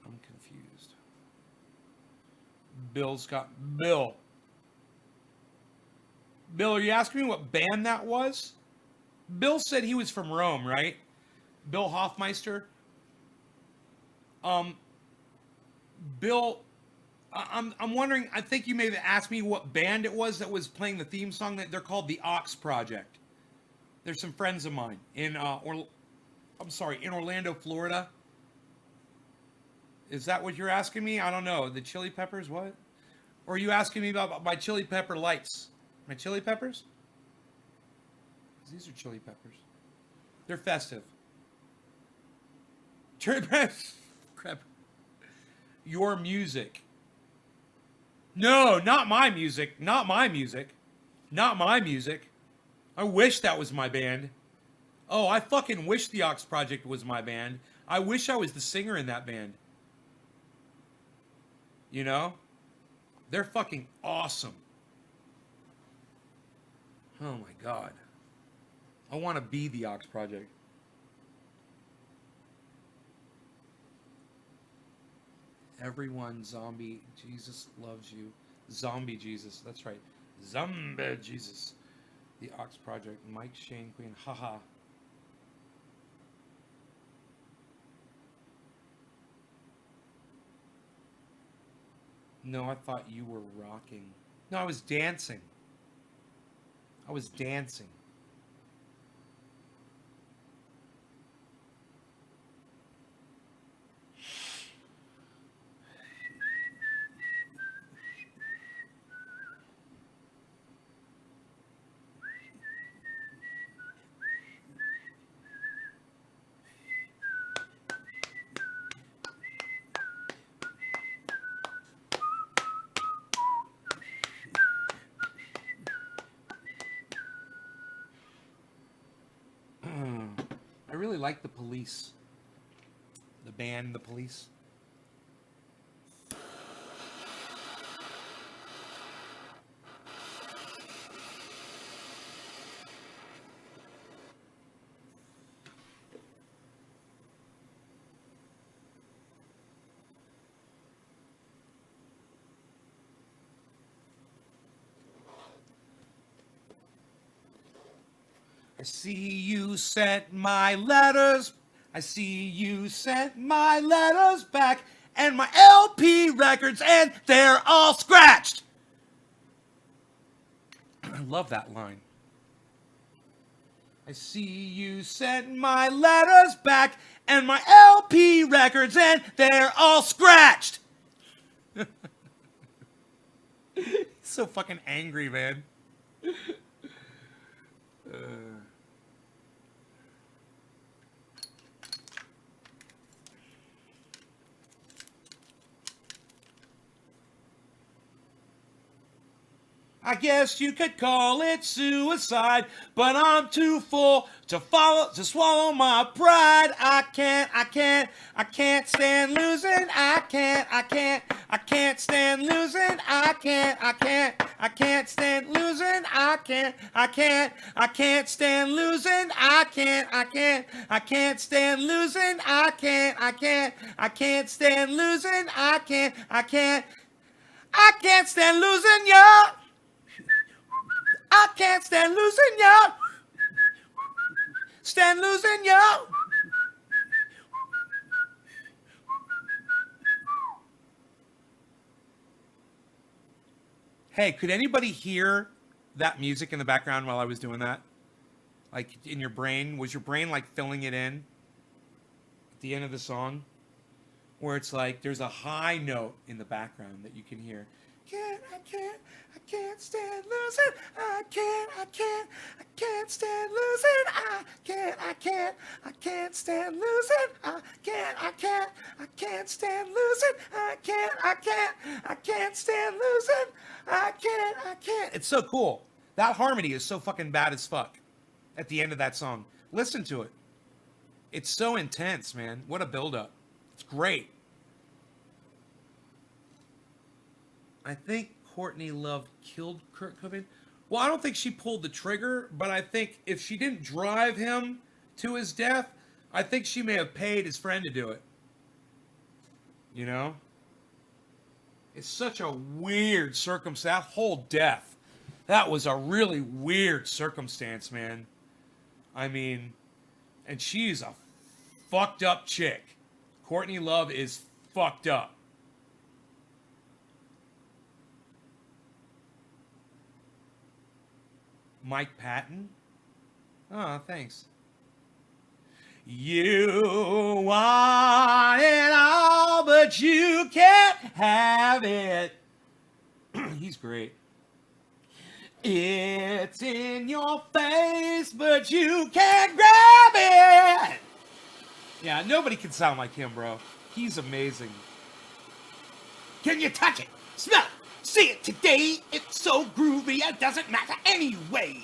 I'm confused. Bill. Bill, are you asking me what band that was? Bill said he was from Rome, right? Bill Hoffmeister. Bill, I'm wondering, I think you may have asked me what band it was that was playing the theme song. That they're called the Ox Project. There's some friends of mine in in Orlando, Florida. Is that what you're asking me? I don't know. The Chili Peppers, what? Or are you asking me about my Chili Pepper lights? My Chili Peppers? These are Chili Peppers. They're festive. Chili Peppers. Crap. Your music. No, not my music. Not my music. Not my music. I wish that was my band. Oh, I fucking wish the Ox Project was my band. I wish I was the singer in that band. You know? They're fucking awesome. Oh my God. I want to be the Ox Project. Everyone, zombie, Jesus loves you. Zombie Jesus, that's right. Zombie Jesus. The Ox Project, Mike, Shane, Queen, haha. No, I thought you were rocking. No, I was dancing. I was dancing. I really like the Police. The band, the Police. I see you sent my letters. I see you sent my letters back and my LP records, and they're all scratched. I love that line. I see you sent my letters back and my LP records, and they're all scratched. He's so fucking angry, man. I guess you could call it suicide, but I'm too full to swallow my pride. I can't stand losing. I can't stand losing. I can't stand losing. I can't stand losing. I can't stand losing. I can't stand losing. I can't stand losing, y'all. I can't stand losing, y'all. Stand losing, y'all. Hey, could anybody hear that music in the background while I was doing that? Like in your brain? Was your brain like filling it in at the end of the song? Where it's like there's a high note in the background that you can hear. I can't stand losing. I can't stand losing. I can't stand losing. I can't stand losing. I can't stand losing. I can't. It's so cool. That harmony is so fucking bad as fuck at the end of that song. Listen to it. It's so intense, man. What a build-up. It's great. I think Courtney Love killed Kurt Cobain. Well, I don't think she pulled the trigger, but I think if she didn't drive him to his death, I think she may have paid his friend to do it. You know? It's such a weird circumstance. That whole death. That was a really weird circumstance, man. I mean, and she's a fucked up chick. Courtney Love is fucked up. Mike Patton? Oh, thanks. You want it all, but you can't have it. He's great. It's in your face, but you can't grab it. Yeah, nobody can sound like him, bro. He's amazing. Can you touch it? Smell it? See it today? It's so groovy, it doesn't matter anyway.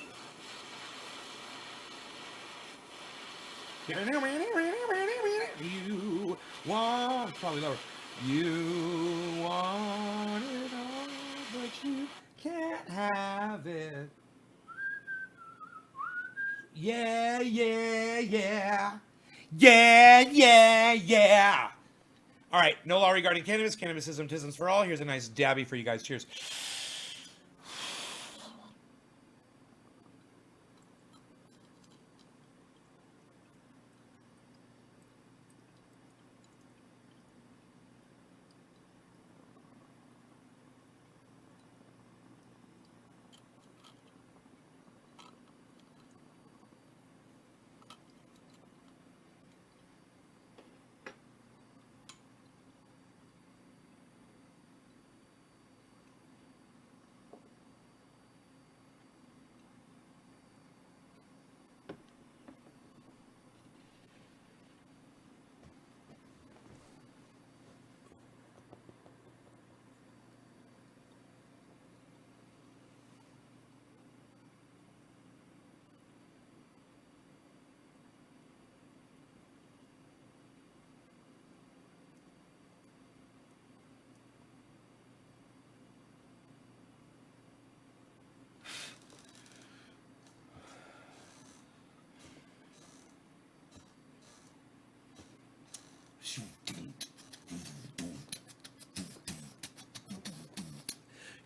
You want, probably lower. You want it all, but you can't have it. Yeah, yeah, yeah. Yeah, yeah, yeah. All right, no law regarding cannabis. Cannabisism, tisms for all. Here's a nice dabby for you guys. Cheers.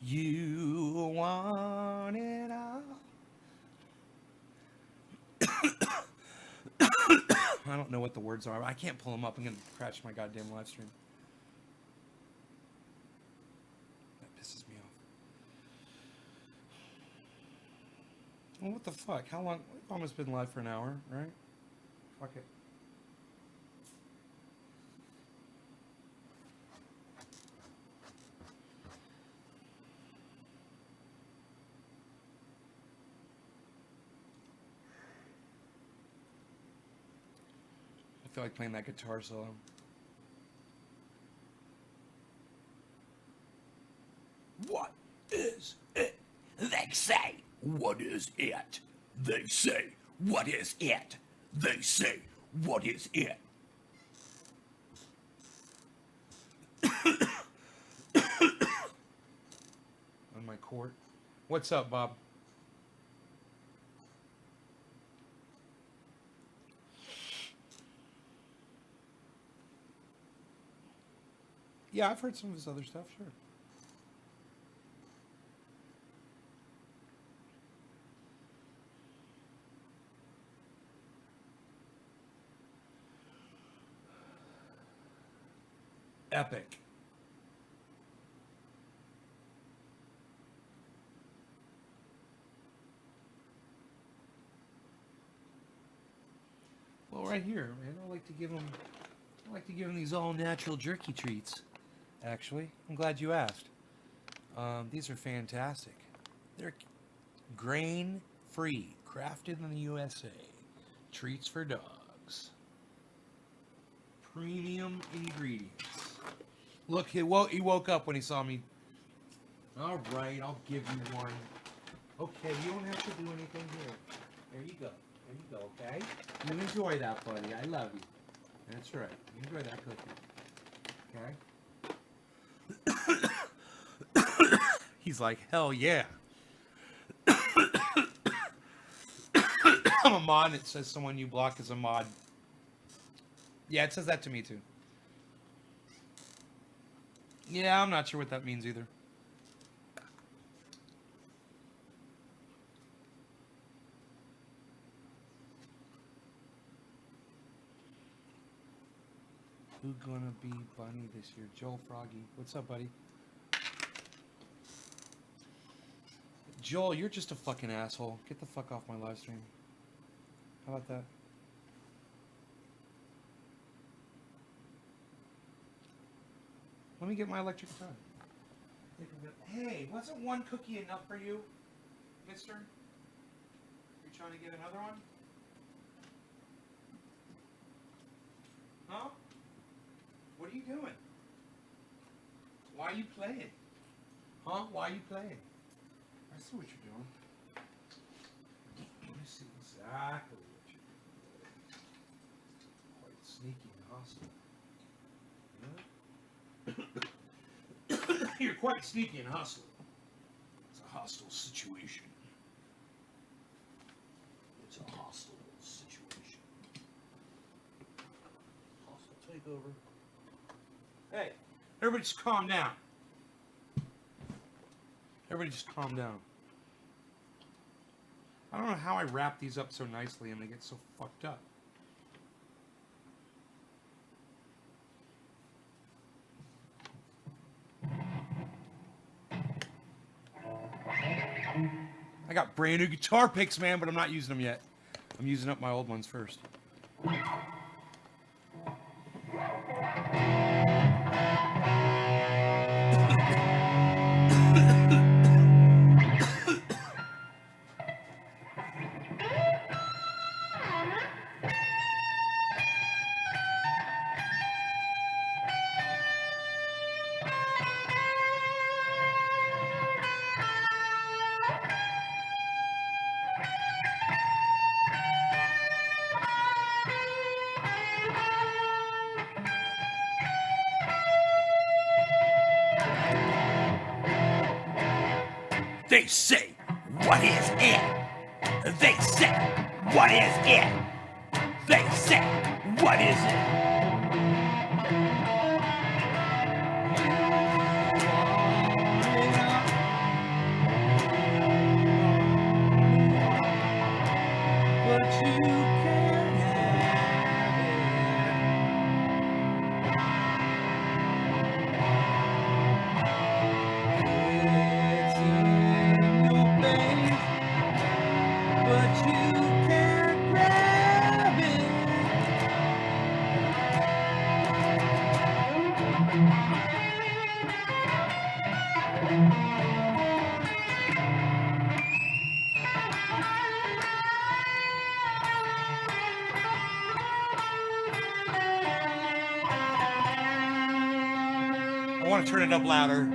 You want it all. I don't know what the words are. I can't pull them up. I'm going to crash my goddamn live stream. That pisses me off. Well, what the fuck? How long? We've almost been live for an hour, right? Fuck it. I feel like playing that guitar solo. What is it what is it? They say, what is it? They say, what is it? On my court. What's up, Bob? Yeah, I've heard some of his other stuff, sure. Epic. Well, right here, man. I like to give him these all natural jerky treats. Actually, I'm glad you asked. These are fantastic. They're grain-free, crafted in the USA. Treats for dogs. Premium ingredients. Look, he woke up when he saw me. All right, I'll give you one. Okay, you don't have to do anything here. There you go. There you go, okay? You enjoy that, buddy. I love you. That's right. You enjoy that cookie. Okay? He's like, hell yeah. I'm a mod, and it says someone you block is a mod. Yeah, it says that to me too. Yeah, I'm not sure what that means either. Who gonna be Bunny this year? Joel Froggy. What's up, buddy? Joel, you're just a fucking asshole. Get the fuck off my live stream. How about that? Let me get my electric guitar. Hey, wasn't one cookie enough for you, mister? You trying to get another one? Huh? What are you doing? Why are you playing? Huh? Why are you playing? I see what you're doing. I see exactly what you're doing. Quite sneaky and hostile. Yeah? You're quite sneaky and hostile. It's a hostile situation. It's a hostile situation. Hostile takeover. Hey, everybody just calm down. Everybody just calm down. I don't know how I wrap these up so nicely and they get so fucked up. I got brand new guitar picks, man, but I'm not using them yet. I'm using up my old ones first. They say, what is it? They say, what is it? They say, what is it? But you can't have it. It's in your face, but you can't grab it. I want to turn it up louder.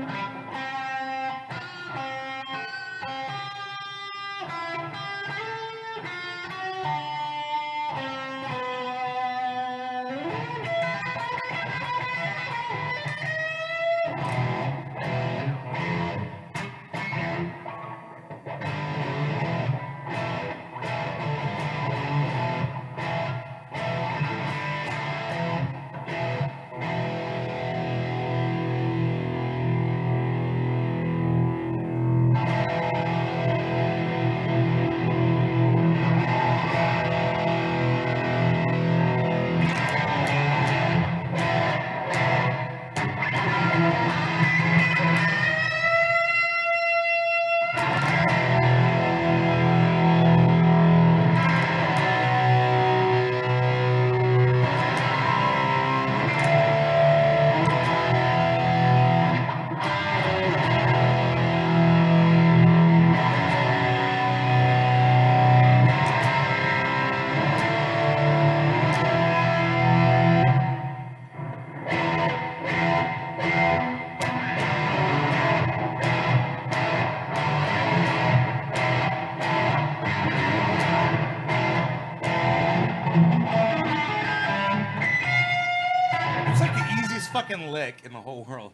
fucking lick in the whole world.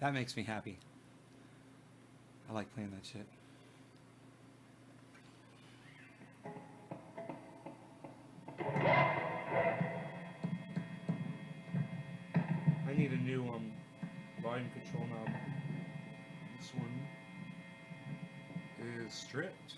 That makes me happy. I like playing that shit. I need a new volume control knob. This one is stripped.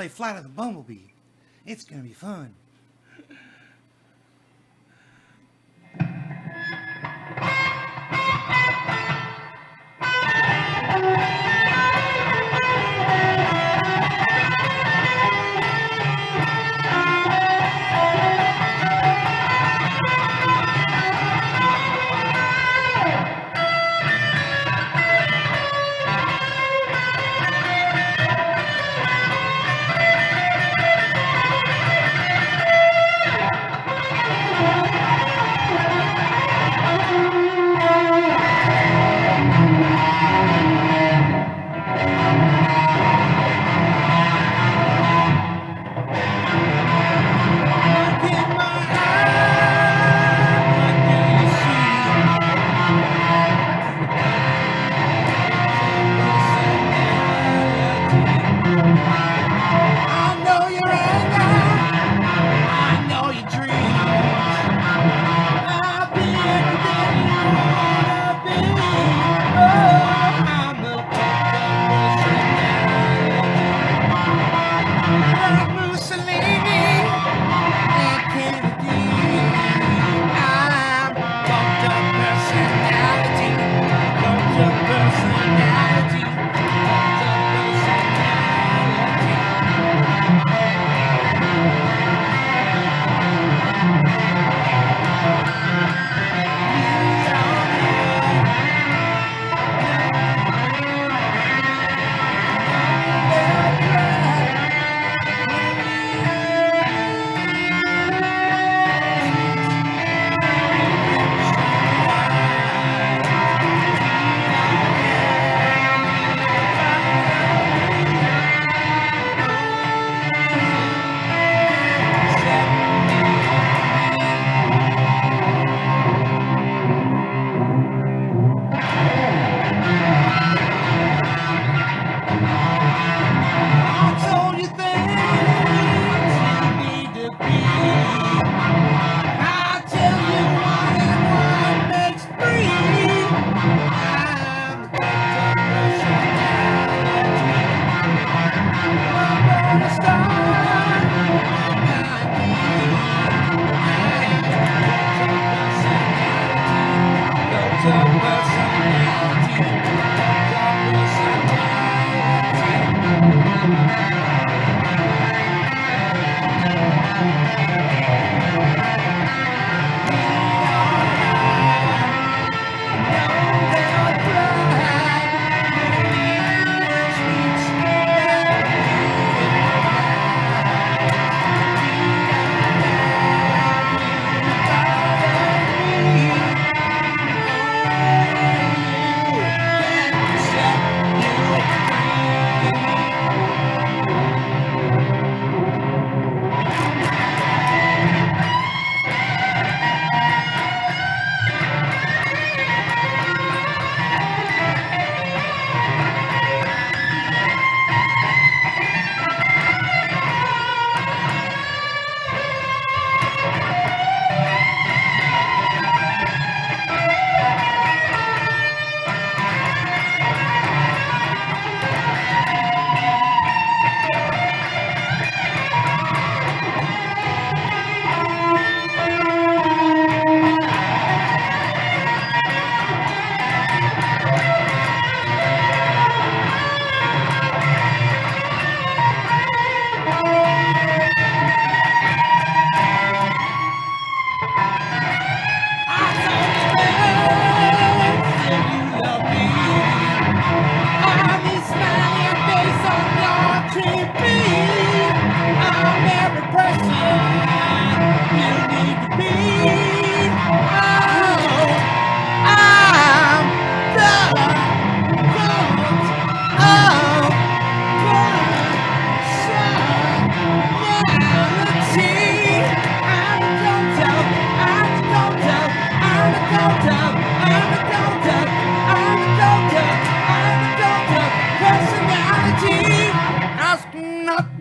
Flight of the Bumblebee. It's gonna be fun.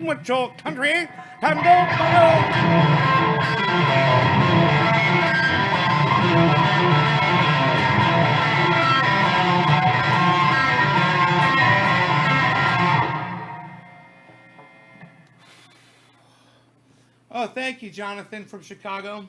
What your country can do. Thank you, Jonathan from Chicago.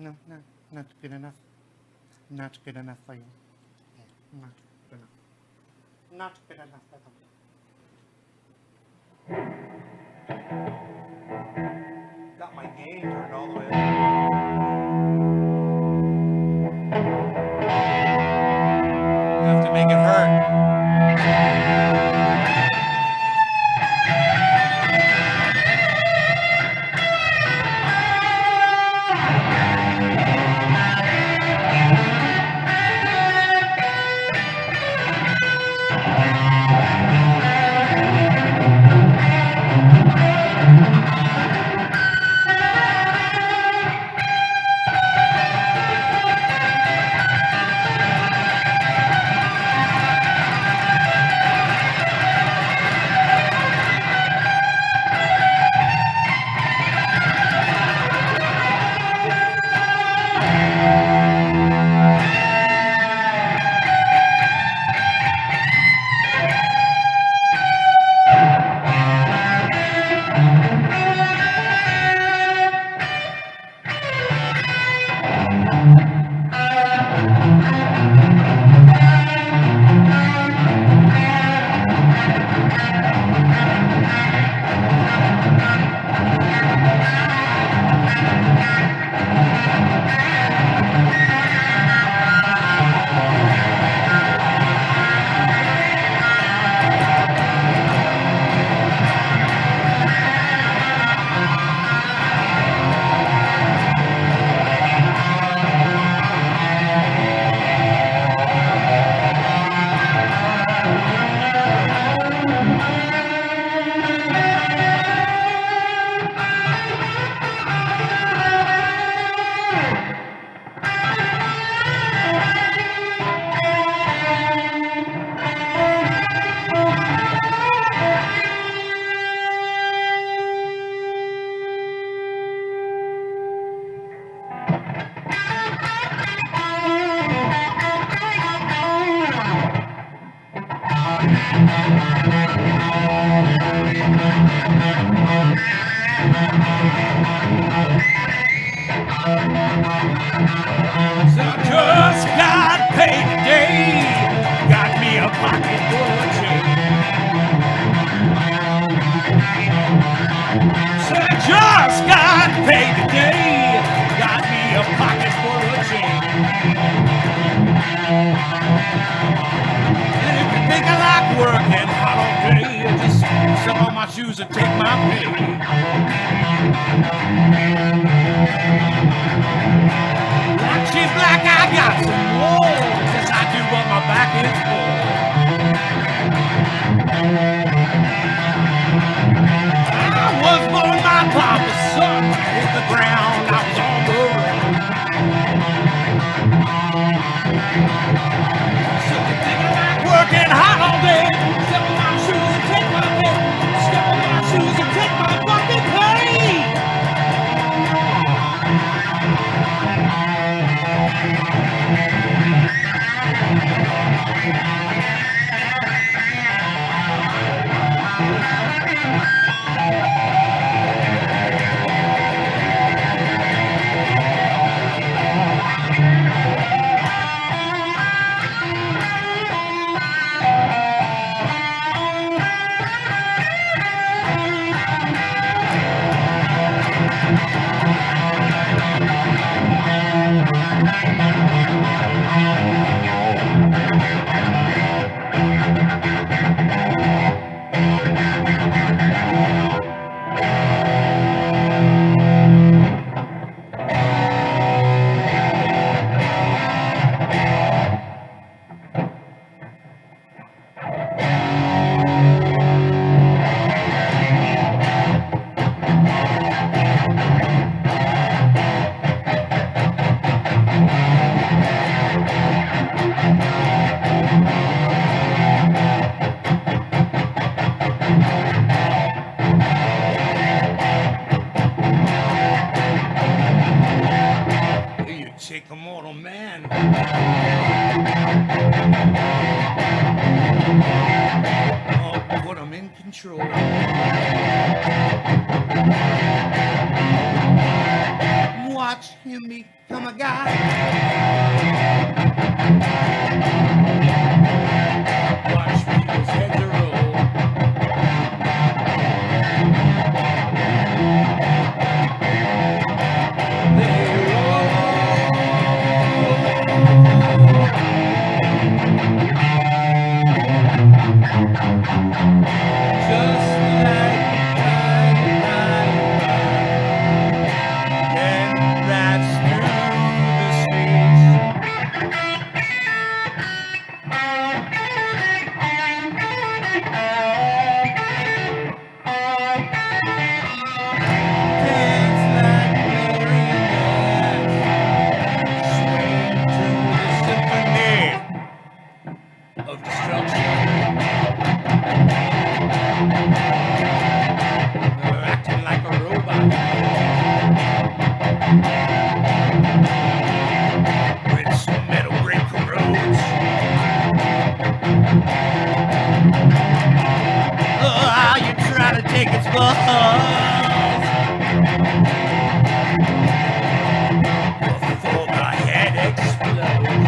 No, no, not good enough. Not good enough for you. Yeah, not good enough. Not good enough for them. Got my gain turned all the way up. You have to make it hurt. So just got paid today. Got me a pocket full of change. So just got paid today. Got me a pocket full of change. And if you think I like working hard all day, just step on my shoes and take my pay. Like she's black, I got some wool. Yes, I do, but my back is full. I was born my papa's son with So I'm thinking about working hard all day. Step on my shoes and take my pay. Step on my shoes and take my fucking pay. You take a mortal man. Oh, put him in control. Watch him become a guy. Watch people's heads roll. They just like and that's through the streets. Dance like marionettes, swaying to the symphony of destruction. Acting like a robot with some metal brake corrodes. Oh, you try to take its balls before my head explodes.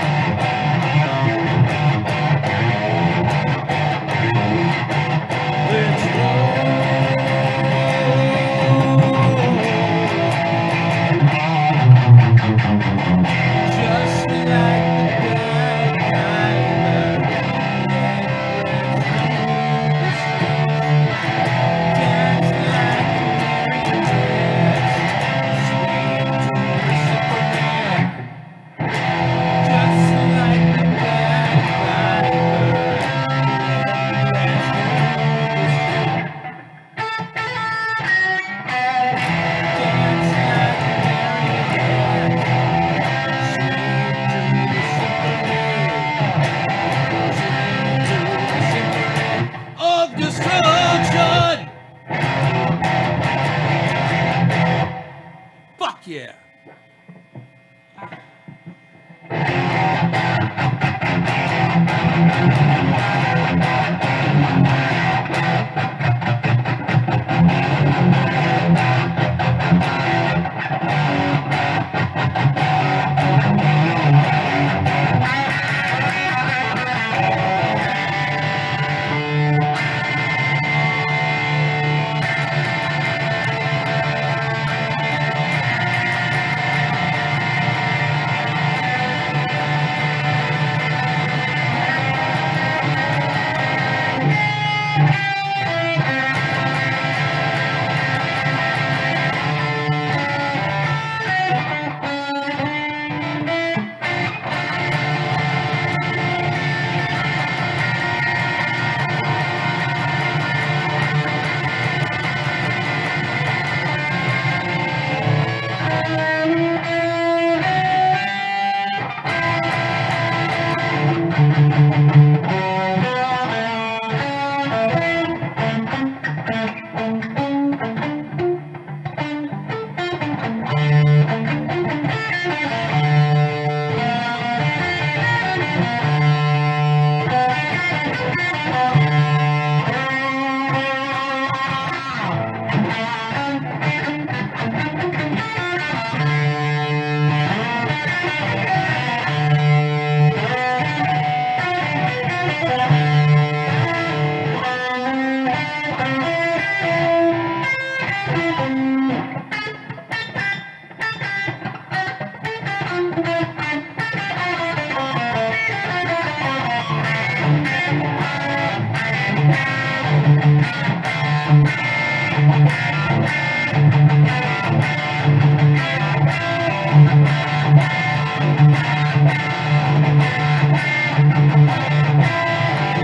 Let's just like the bad guy that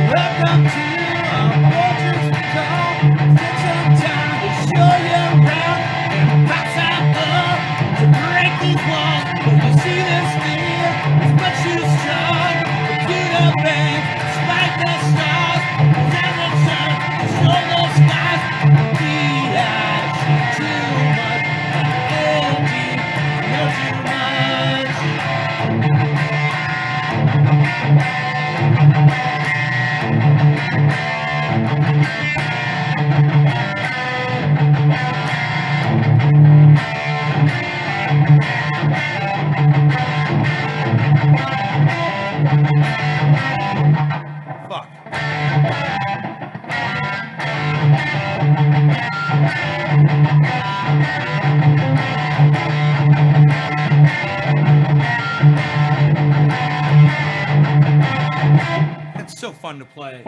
Welcome to our fortress call. Take some time to show you around. And box out up to break these walls. When you see this fear, it's much too strong. Computer bank, despite the stars. Down the sun, show those skies. We have too much energy, know too much. Fuck. It's so fun to play.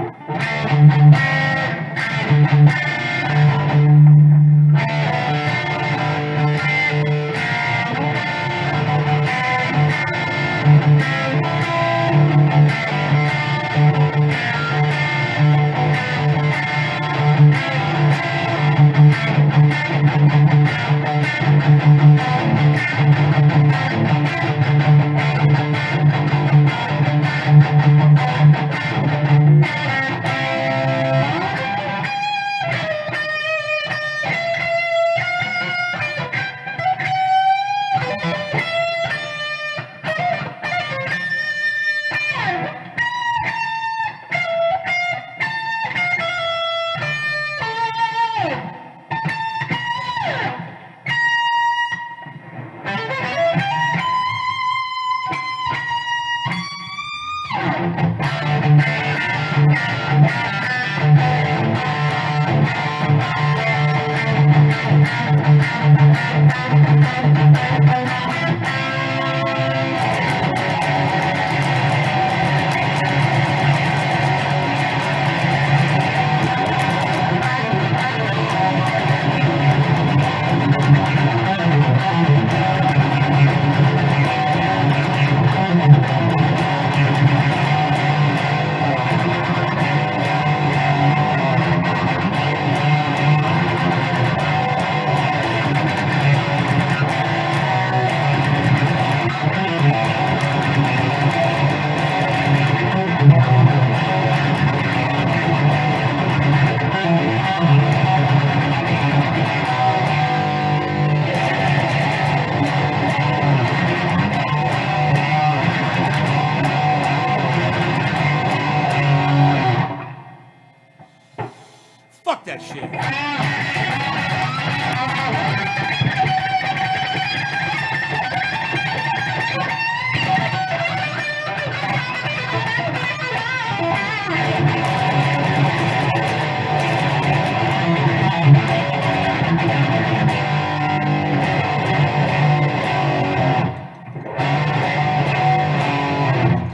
Fuck that shit.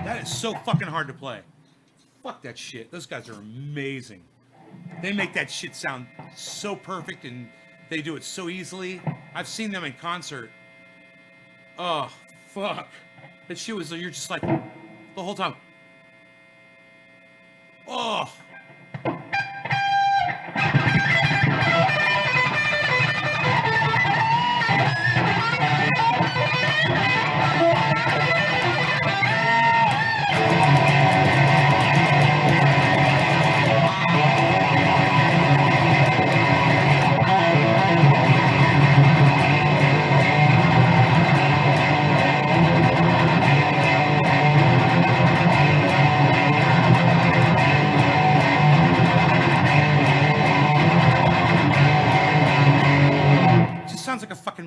That is so fucking hard to play. Fuck that shit. Those guys are amazing. They make that shit sound so perfect and they do it so easily. I've seen them in concert. Oh, fuck. That shit was, you're just like, the whole time. Oh.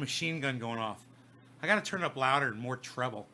machine gun going off. I gotta turn it up louder and more treble.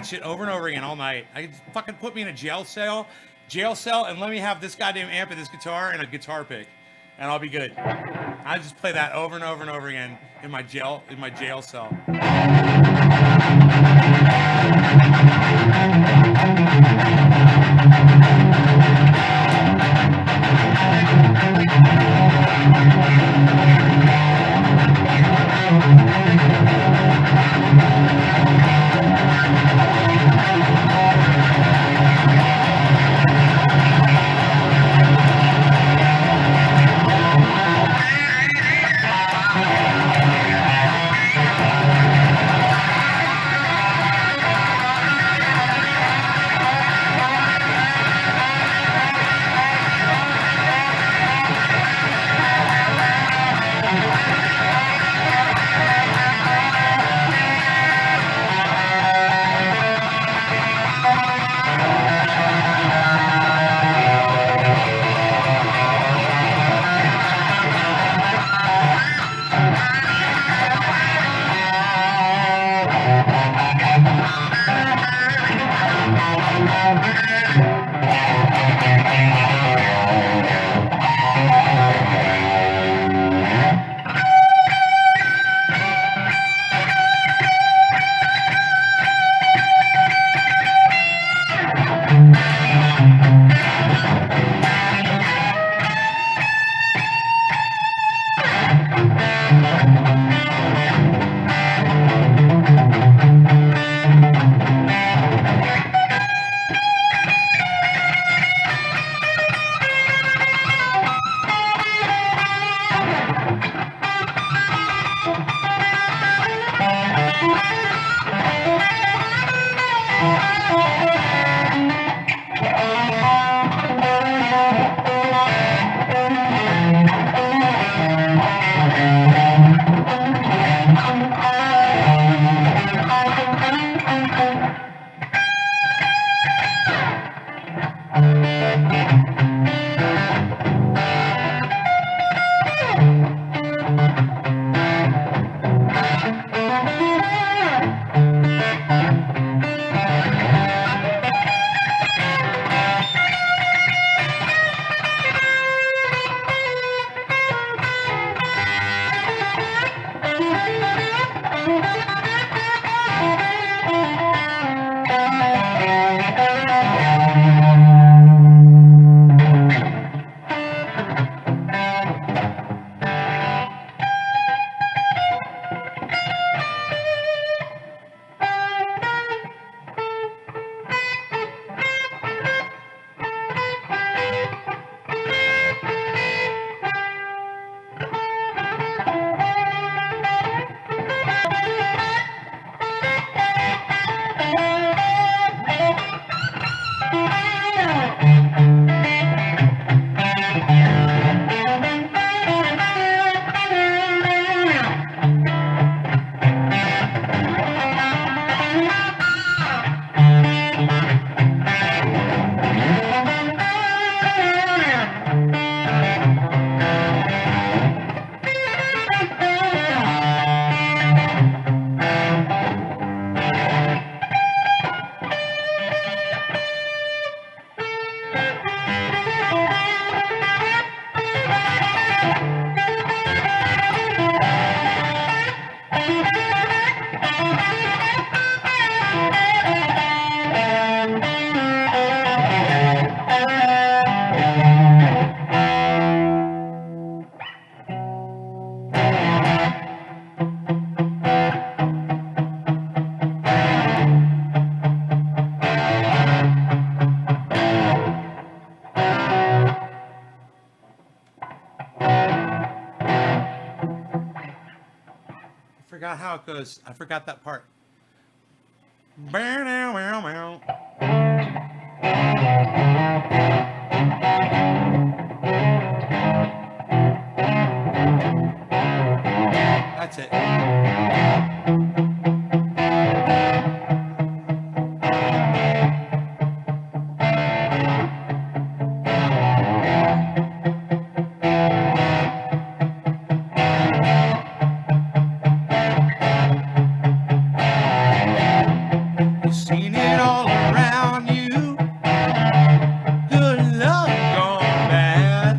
Shit over and over again all night. I could fucking put me in a jail cell, and let me have this goddamn amp and this guitar and a guitar pick, and I'll be good. I just play that over and over and over again in my jail cell. forgot how it goes. I forgot that part. Bow. That's it. You've seen it all around you. Good love gone bad.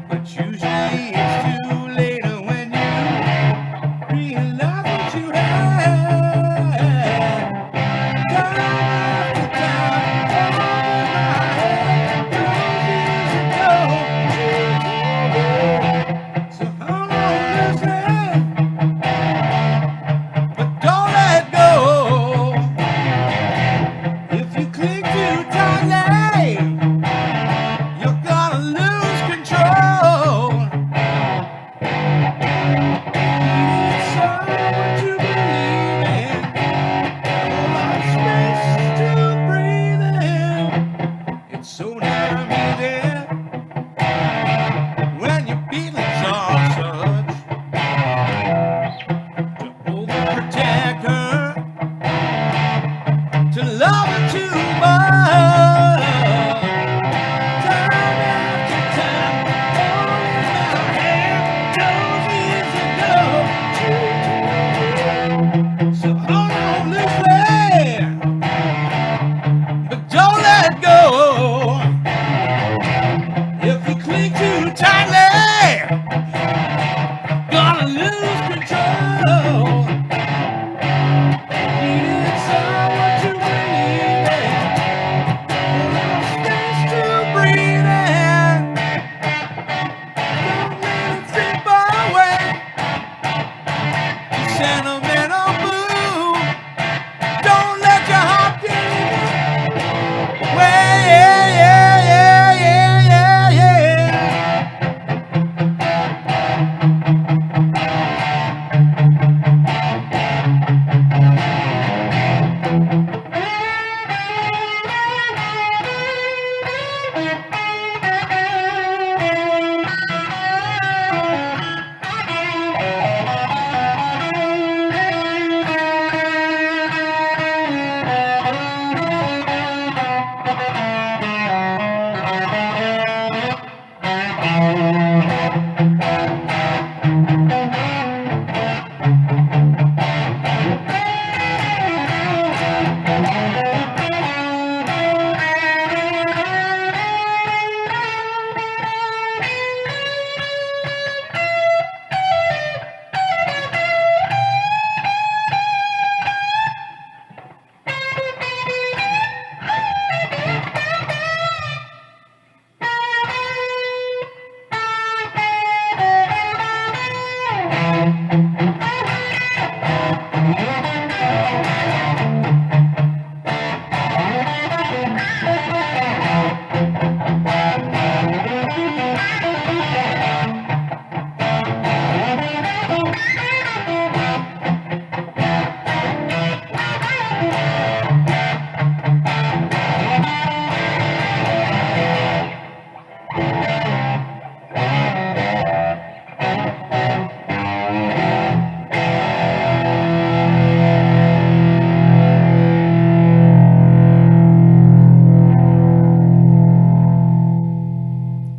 But usually it's too late when you realize what you had. Time after time, so how long is it? But don't let go. If you cling too tightly, you're gonna lose control. Need someone to believe in, a lot of space to breathe in. It's so damn easy when your feelings are such to overprotect her, to love her too much. Time after time, all in my hand, knows years ago. So hold on loosely, but don't let go. If you cling too tightly, gonna lose control. Needed someone to believe in, a little space to breathe in. Don't let it slip away. You sentimental boo. Don't let your heart get in the way.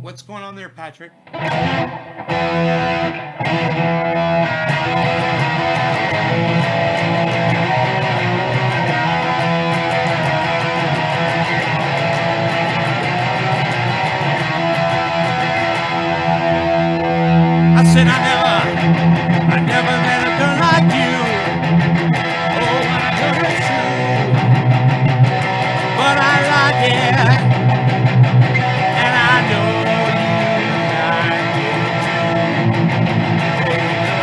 What's going on there, Patrick? I said I never met a girl like you. Oh, I heard it's true, but I like it, and I know you like it too.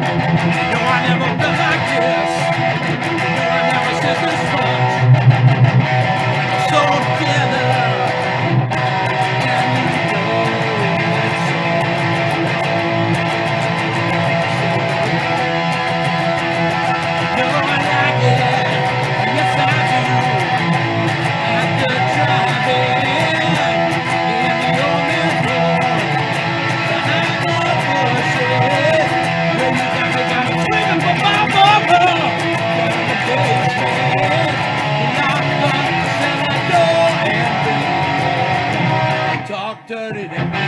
No, I never felt like this. No, I never said this much. So together, and you know it's no, I like it. Yes, I do. After driving in the old man's road, behind the bushes, where you got me swinging for my mama down in the basement. Lock the cellar door and talk dirty to me.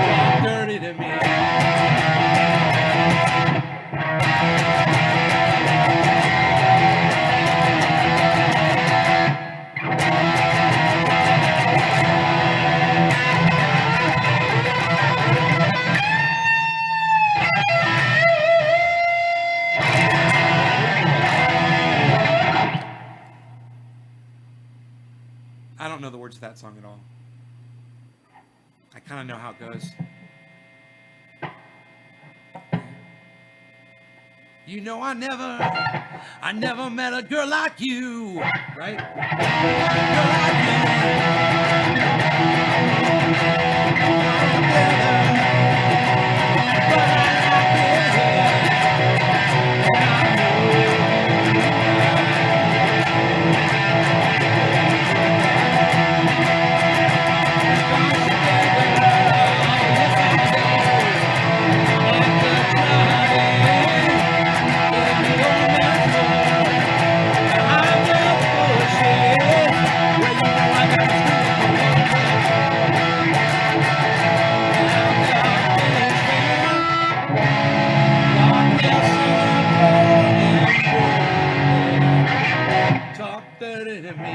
Talk dirty to me. I don't know the words to that song at all. I kind of know how it goes. You know, I never met a girl like you, right? Girl like talk dirty to me.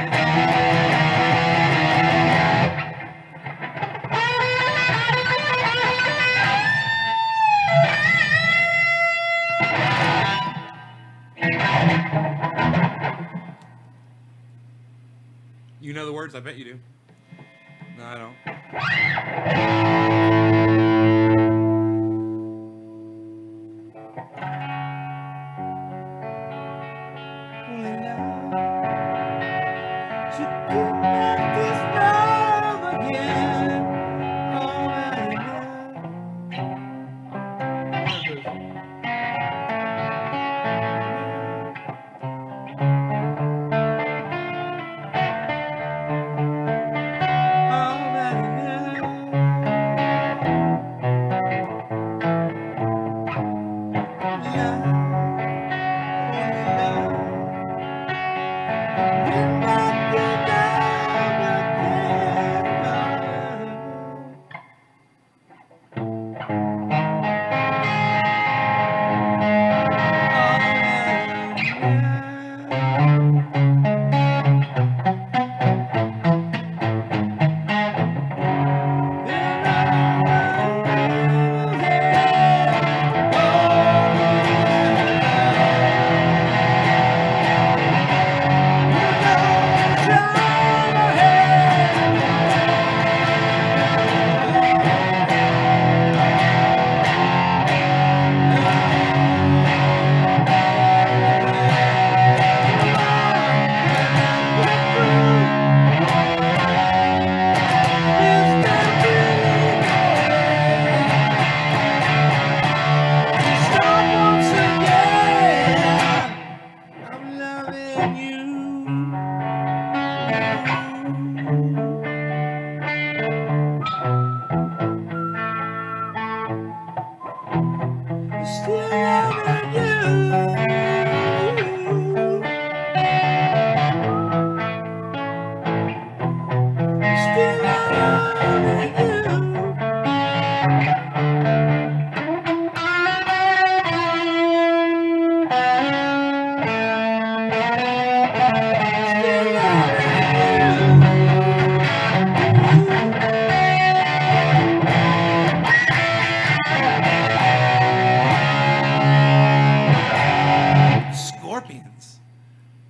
You know the words? I bet you do. No, I don't.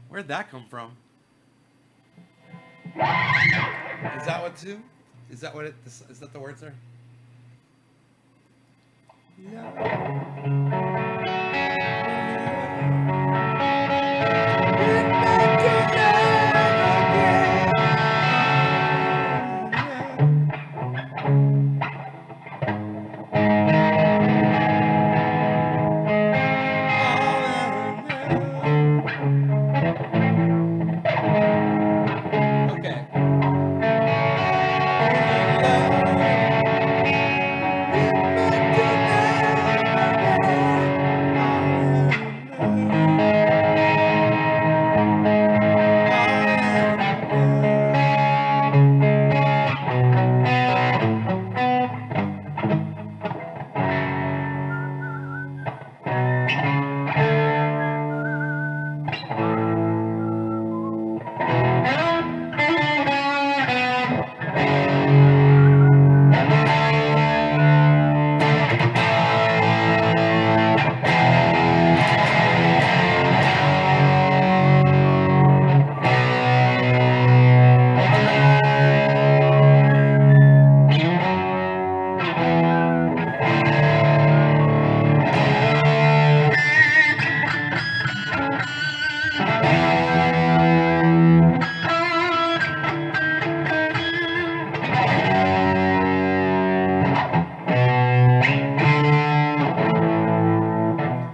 Where'd that come from? Is that what too? Is that what it? Is that the words there? Okay.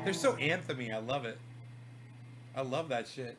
They're so anthemy. I love it. I love that shit.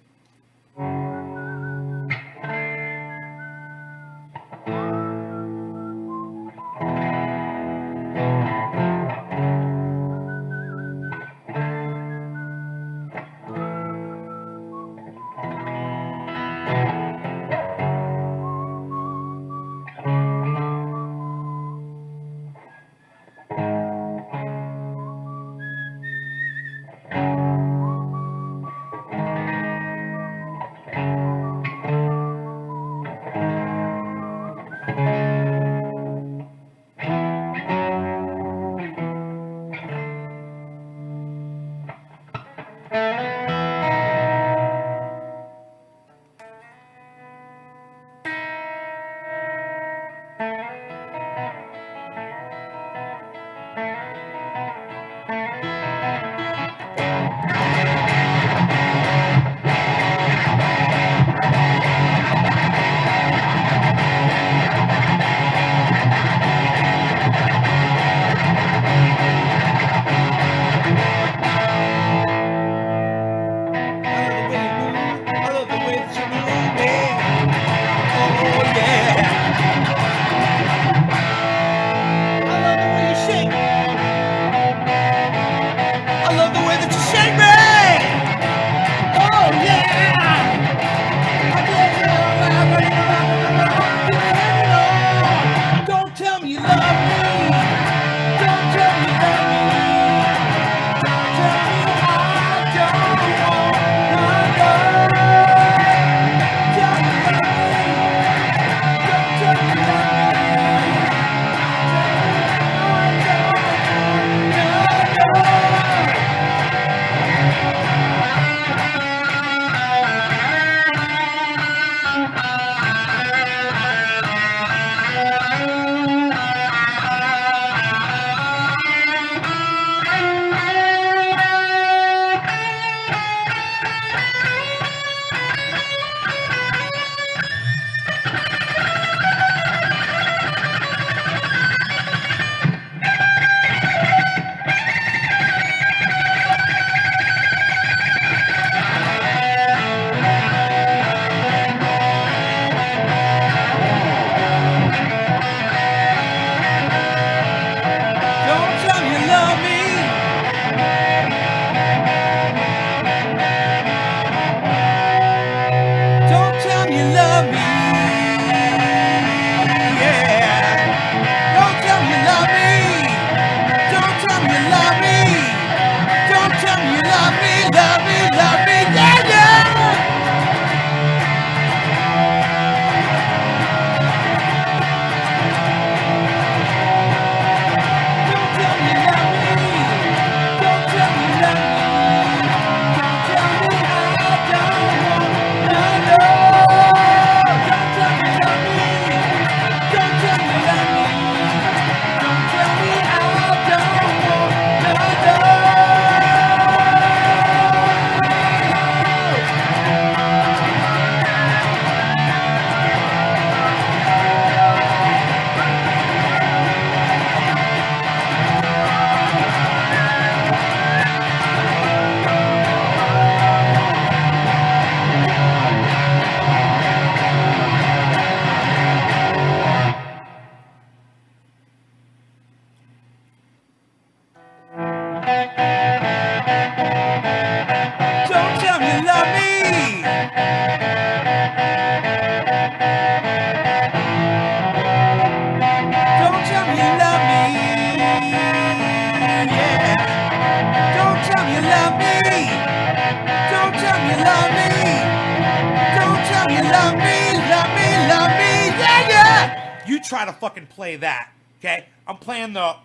You try to fucking play that, okay? I'm playing the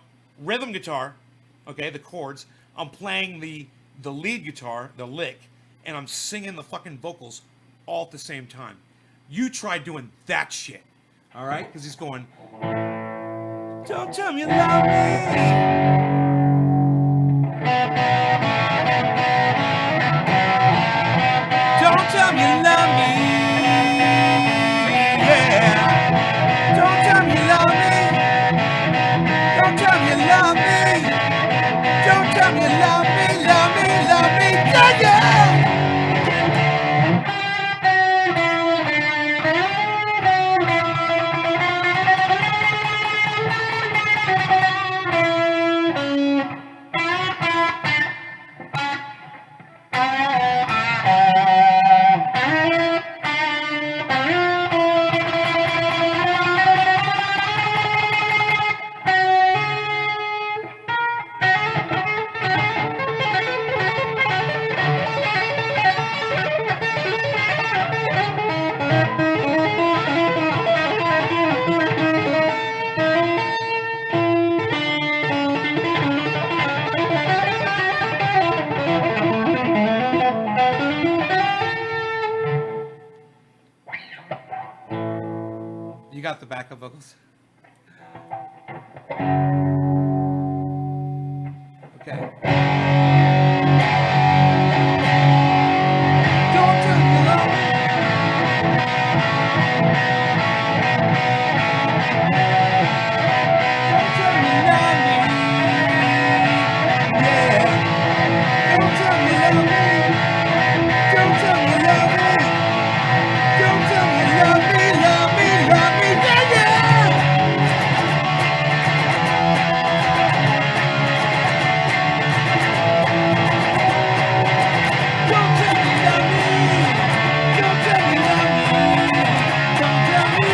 rhythm guitar, okay, the chords. I'm playing the lead guitar, the lick, and I'm singing the fucking vocals all at the same time. You try doing that shit, all right? Because he's going, don't tell me you love me. Don't tell me you love me. Yeah. Don't tell me you love me. Don't tell me you love me. Don't tell me you love me, love me, love me. Yeah, yeah. You got the backup vocals? Okay. Don't tell me you love me. Don't tell me you love me. Yeah. Don't tell me you love me. Don't tell me you love me. Don't tell me you love me, love me, love me, yeah, yeah. Don't tell me you love me. Don't tell me you love me. Don't tell me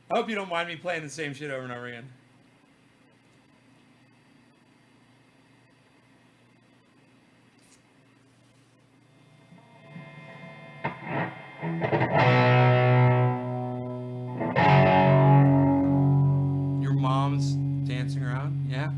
I hope you don't mind me playing the same shit over and over again. Your mom's dancing around, yeah?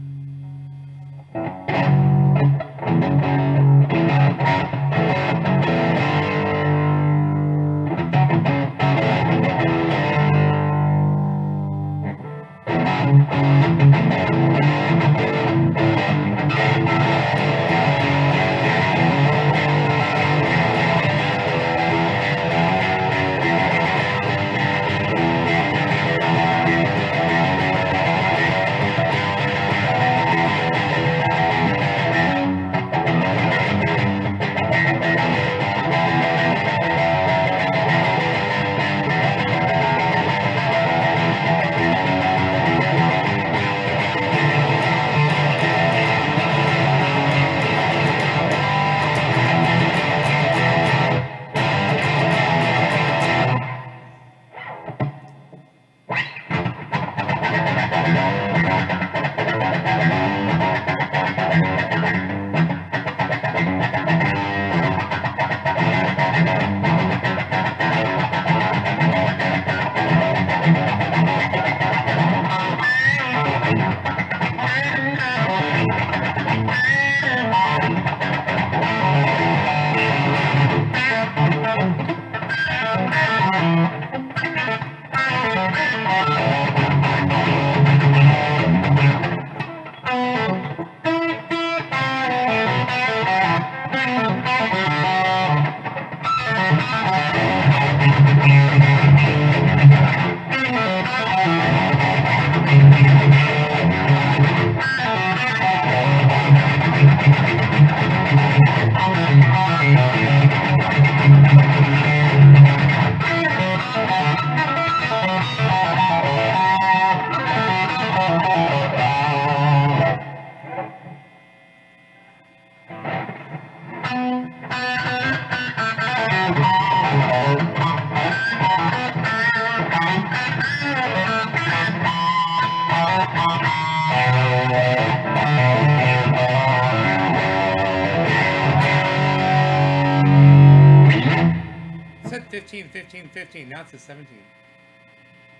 It said 15, 15, 15. Now it says 17.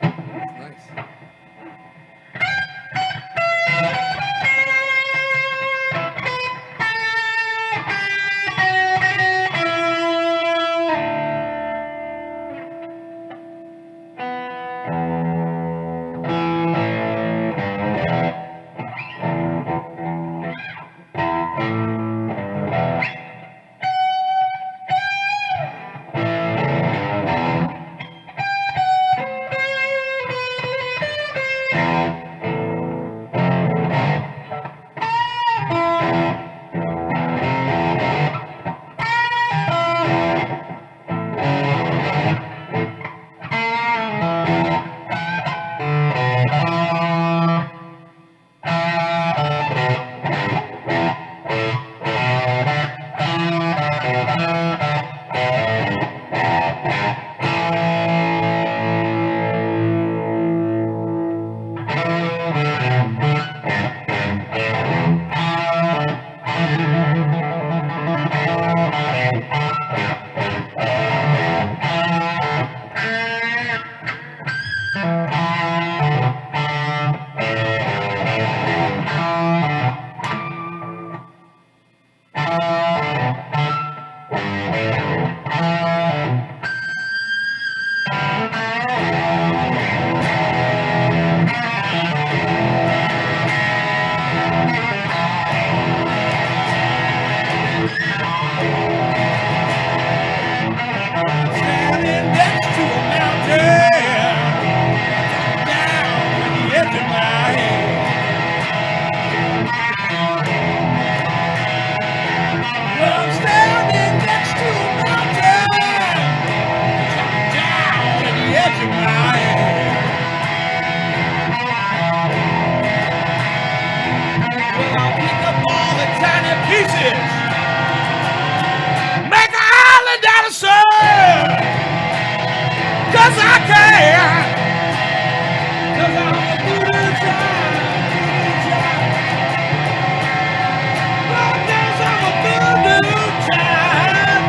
Nice. Standing next to a mountain, down at the edge of my head. Well, I'm standing next to a mountain, down at the edge of my head. Well, I'll pick up all the tiny pieces, make an island out of sand, 'cause I can, 'cause I'm a voodoo child, Lord knows I'm a voodoo child.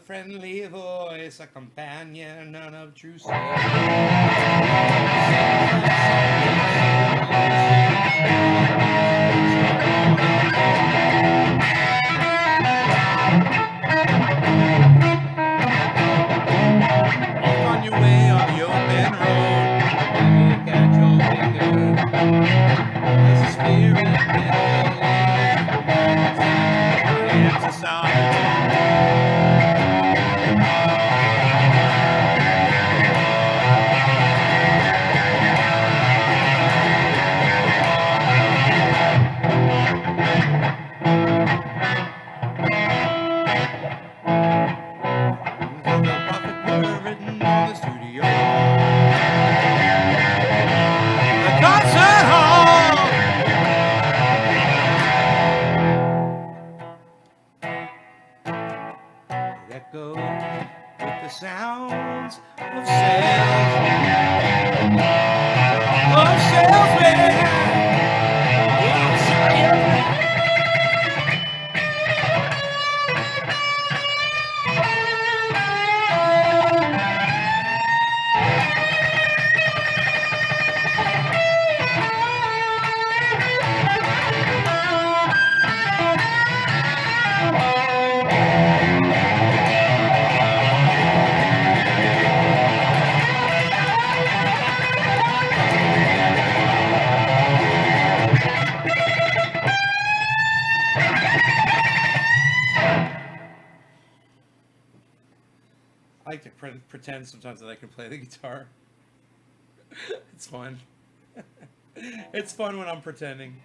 friendly voice, a companion, none of true soul. Off on your way, the open road. Look at your finger. There's a spirit metal. It's a sound. The prophet were written on the studio. The concert hall. It echoes with the sounds of salesmen. Of salesmen. Of salesmen. I like to pretend sometimes that I can play the guitar. It's fun. It's fun when I'm pretending.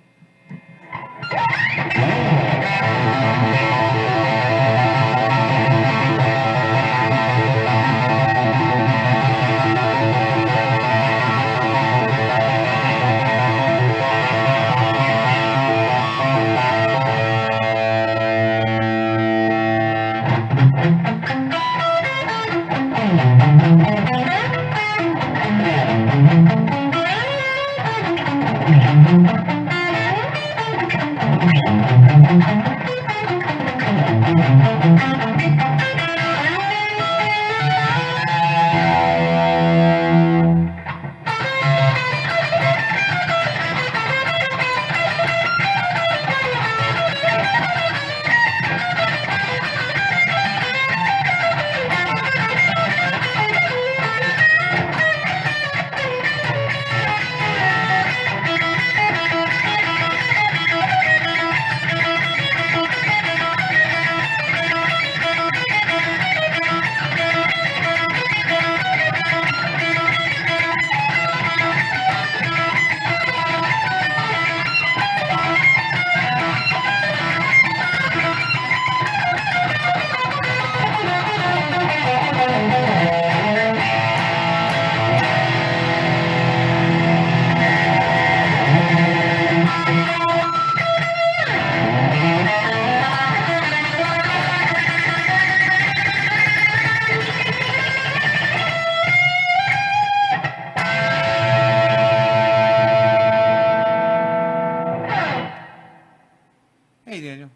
Hey, Daniel.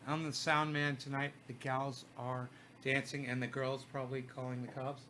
I'm the sound man tonight. The gals are dancing, and the girls probably calling the cops.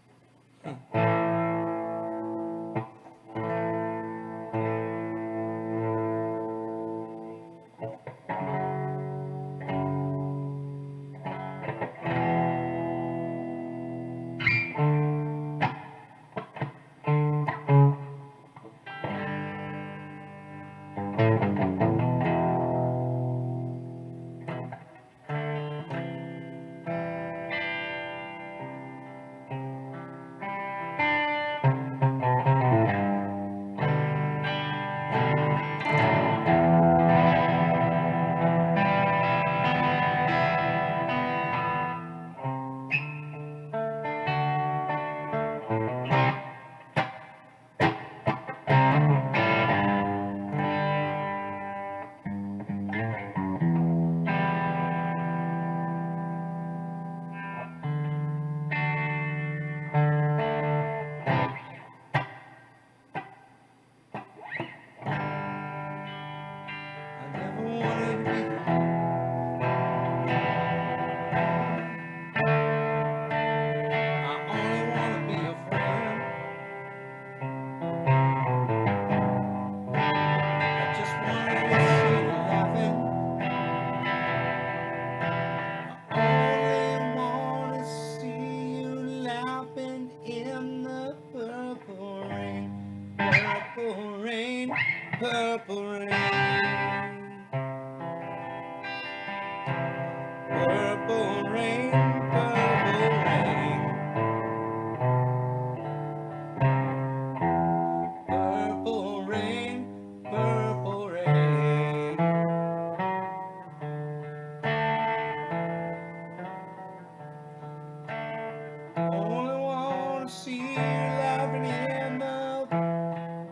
purple rain. Purple rain, purple rain. Purple rain, purple rain. Only wanna see you laughing in the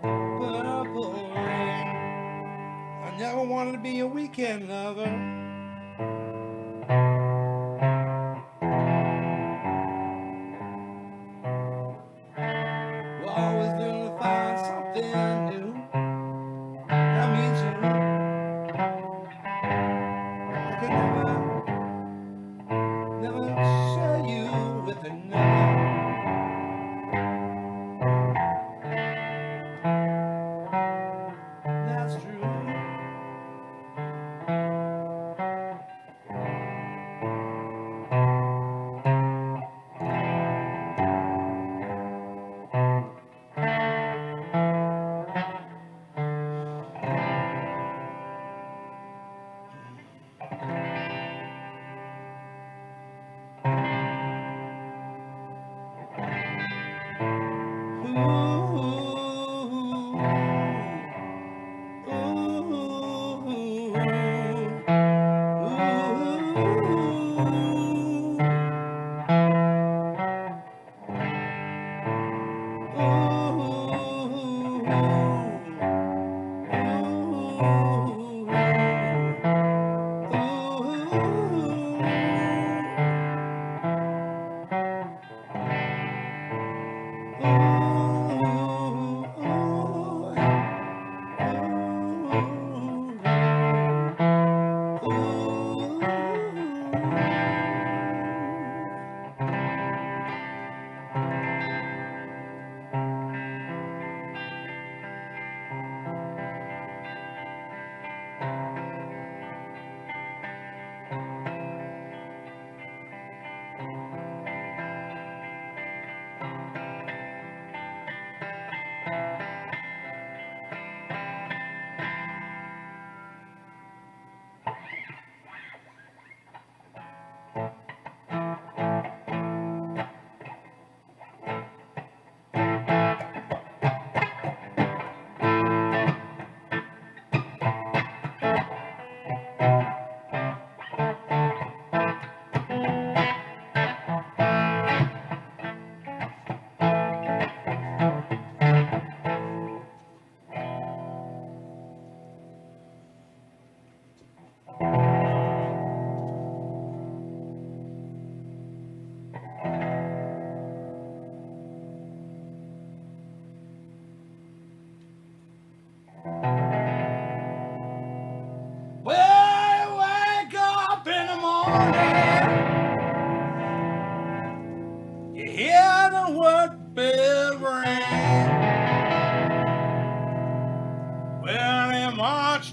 purple rain. I never wanted to be a weekend lover. We're always looking to find something new. That means you. I can never share you with another. That's true.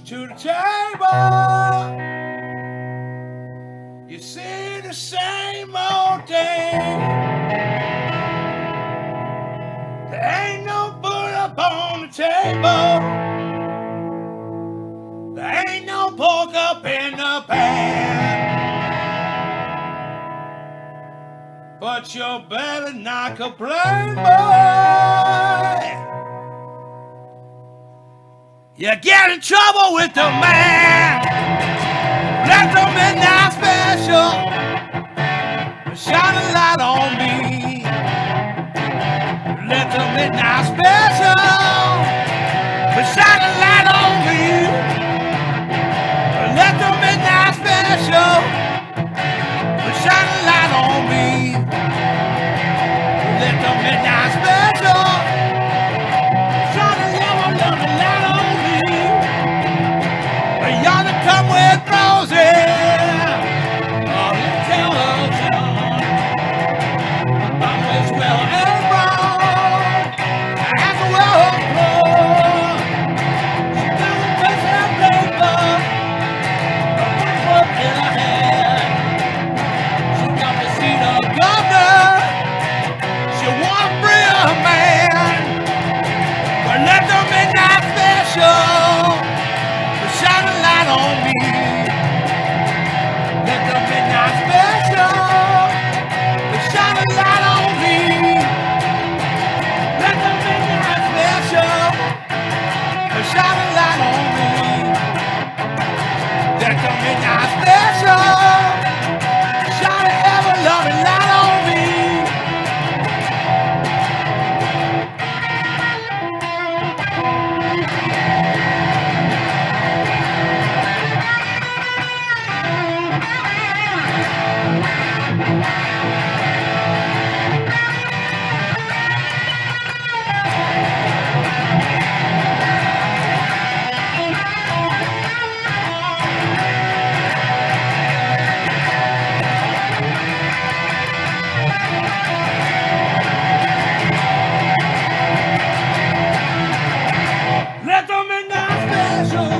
To the table, you see the same old thing. There ain't no food up on the table. There ain't no pork up in the pan. But you better not complain, boy. You get in trouble with the man. Let the midnight special shine a light on me. Let the midnight special shine a light on me. Let the midnight special shine a light on me. Let the midnight special shine a light on me. Yonder come with roses, all in television. I'm as well and brown as a well floor. She got a piece of paper, a book in her hand. She Let the midnight special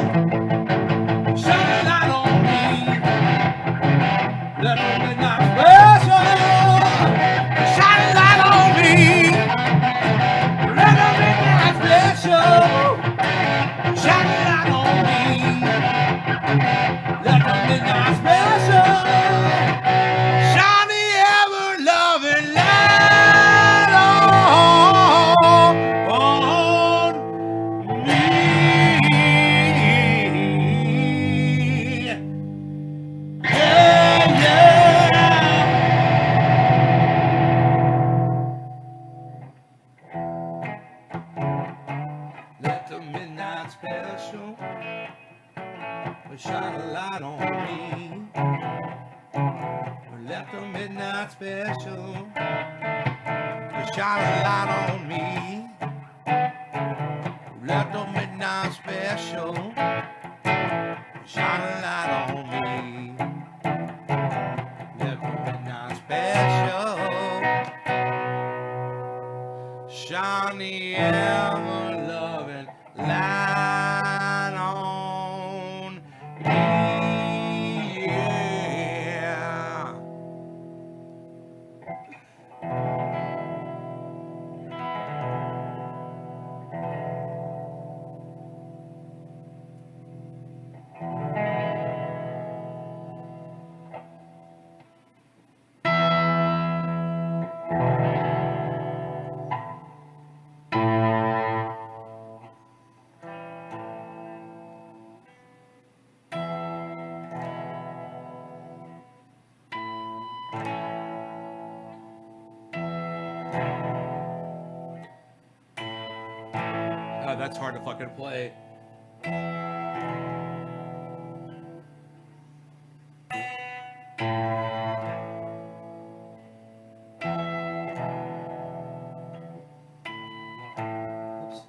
shine a light on me. Let the midnight special shine a light on me. Let the midnight special shine a light on me. Let the midnight special shine the ever-loving light on me. Yeah, yeah. Let the midnight special shine a light on me. Let the midnight special shine a light on me. Let the midnight special shine a light on me. Let the midnight special shine the ever-loving light on me. Yeah. That's hard to fucking play. Oops.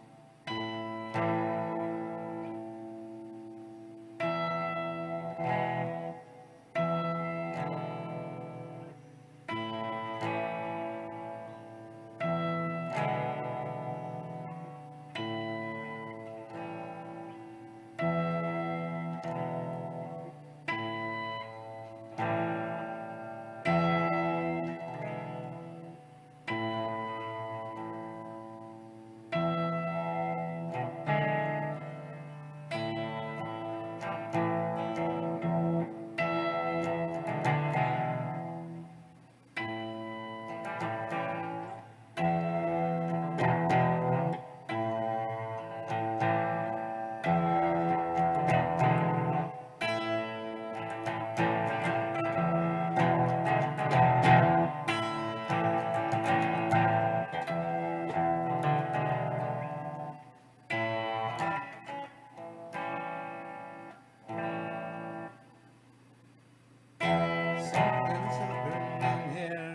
Something's happening here.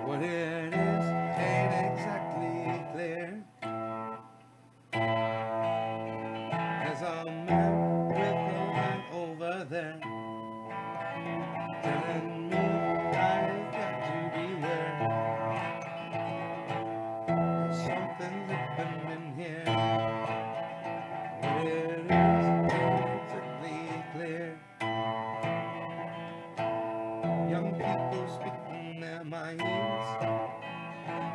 What it is ain't exactly clear. There's a man with a line over there telling me I've got to beware. There's something happening here. What it is ain't exactly clear. Young people speaking their minds,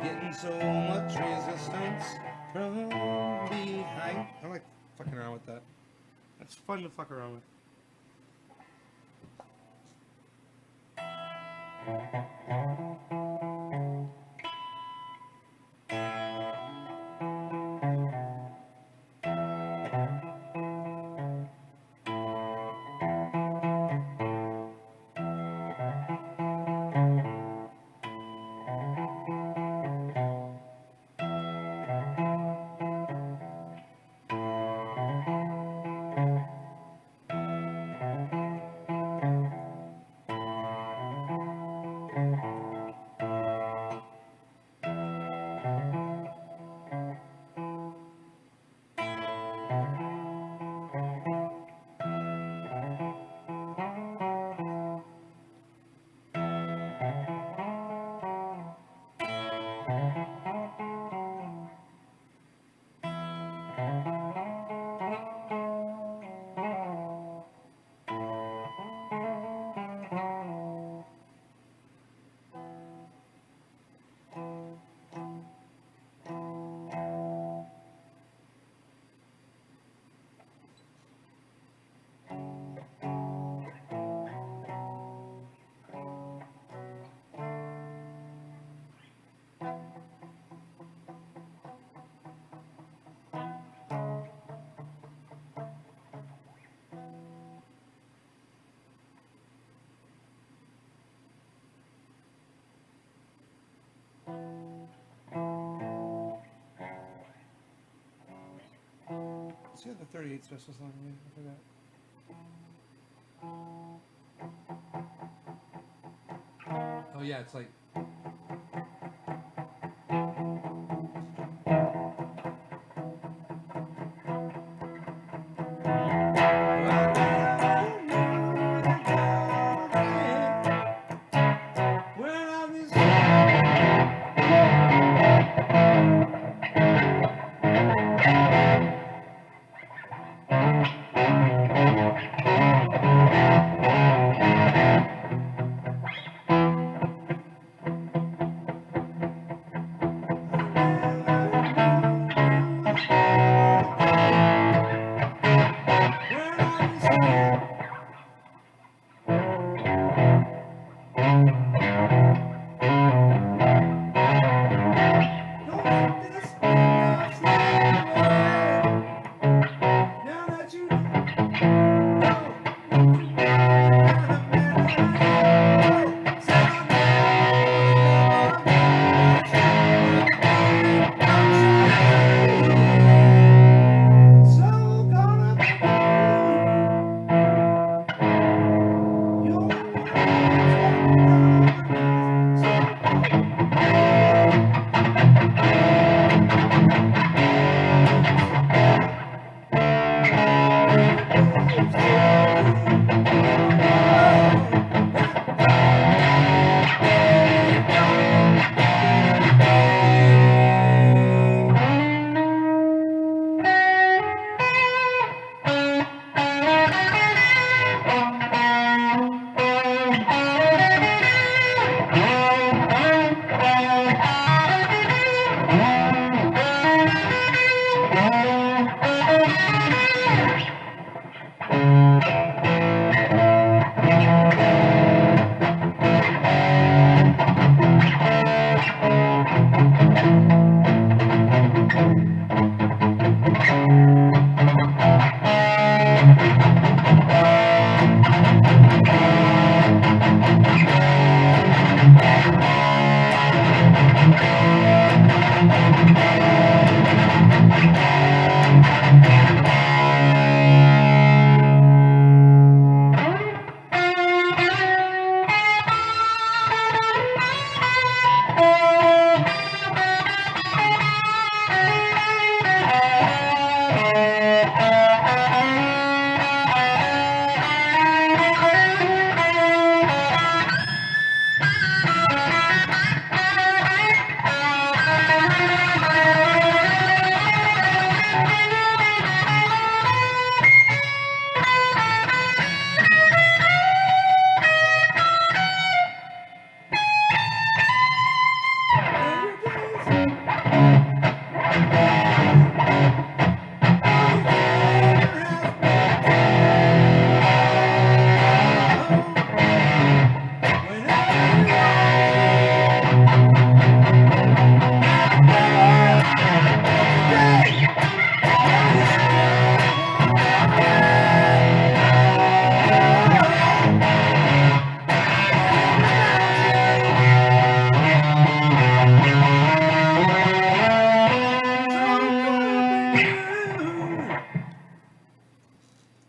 getting so much resistance from behind. I like fucking around with that. That's fun to fuck around with. What's the other 38 special song? I forgot. Oh yeah, it's like.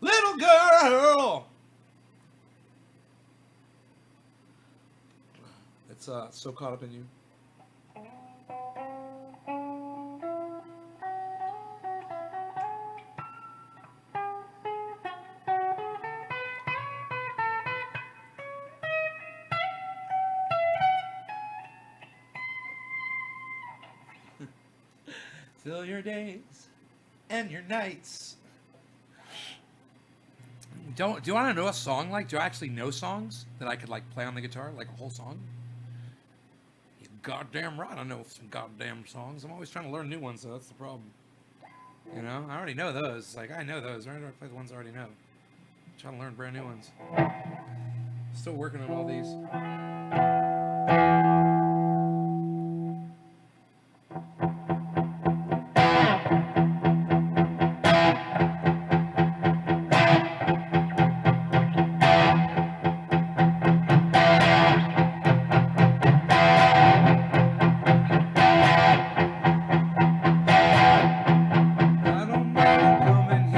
Little girl. It's So Caught Up in You. Fill your days and your nights. Do you want to know a song like? Do I actually know songs that I could like play on the guitar, like a whole song? You're goddamn right, I know some goddamn songs. I'm always trying to learn new ones, so that's the problem. You know, I already know those. Like I know those. Why do I play the ones I already know? I'm trying to learn brand new ones. Still working on all these. I don't mind coming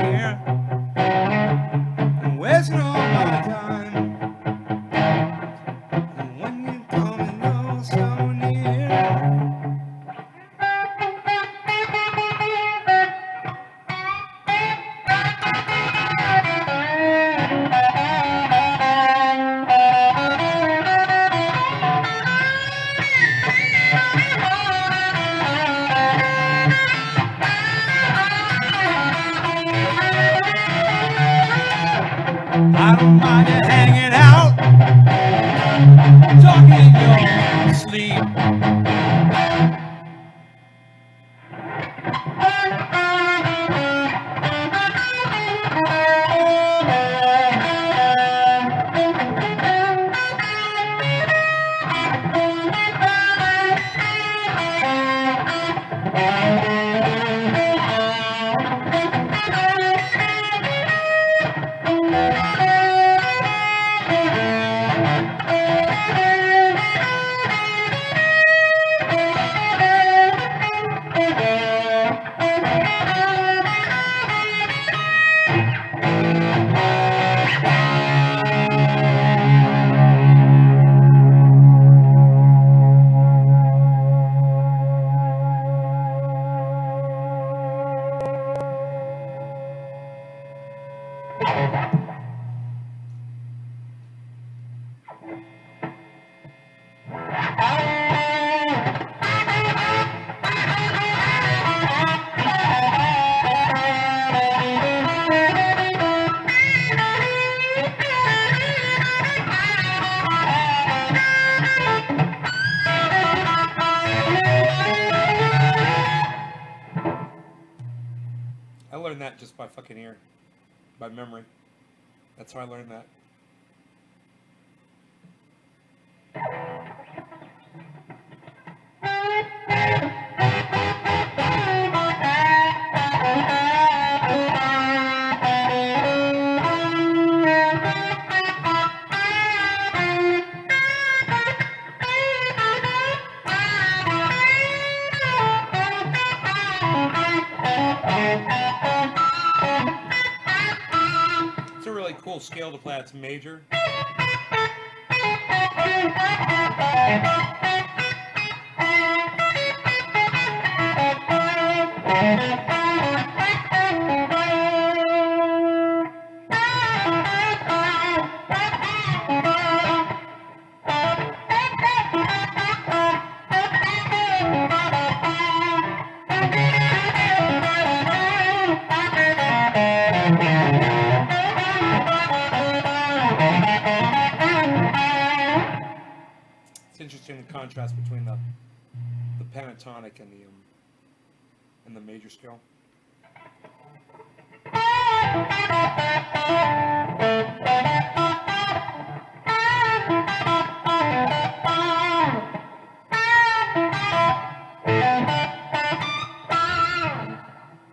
I don't mind you hanging out, talking in your sleep. I learned that just by fucking ear, by memory. That's how I learned that. It's a really cool scale to play. It's major. It's interesting the contrast between the pentatonic and the major scale. It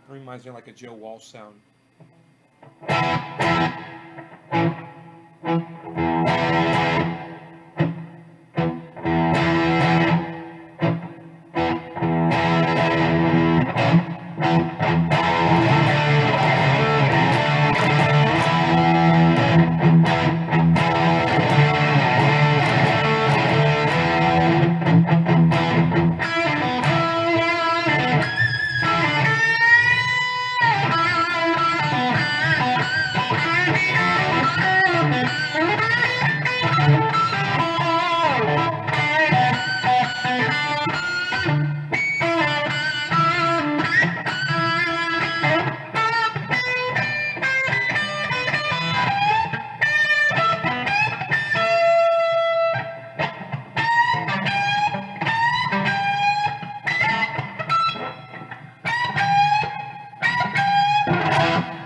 reminds me of like a Joe Walsh sound.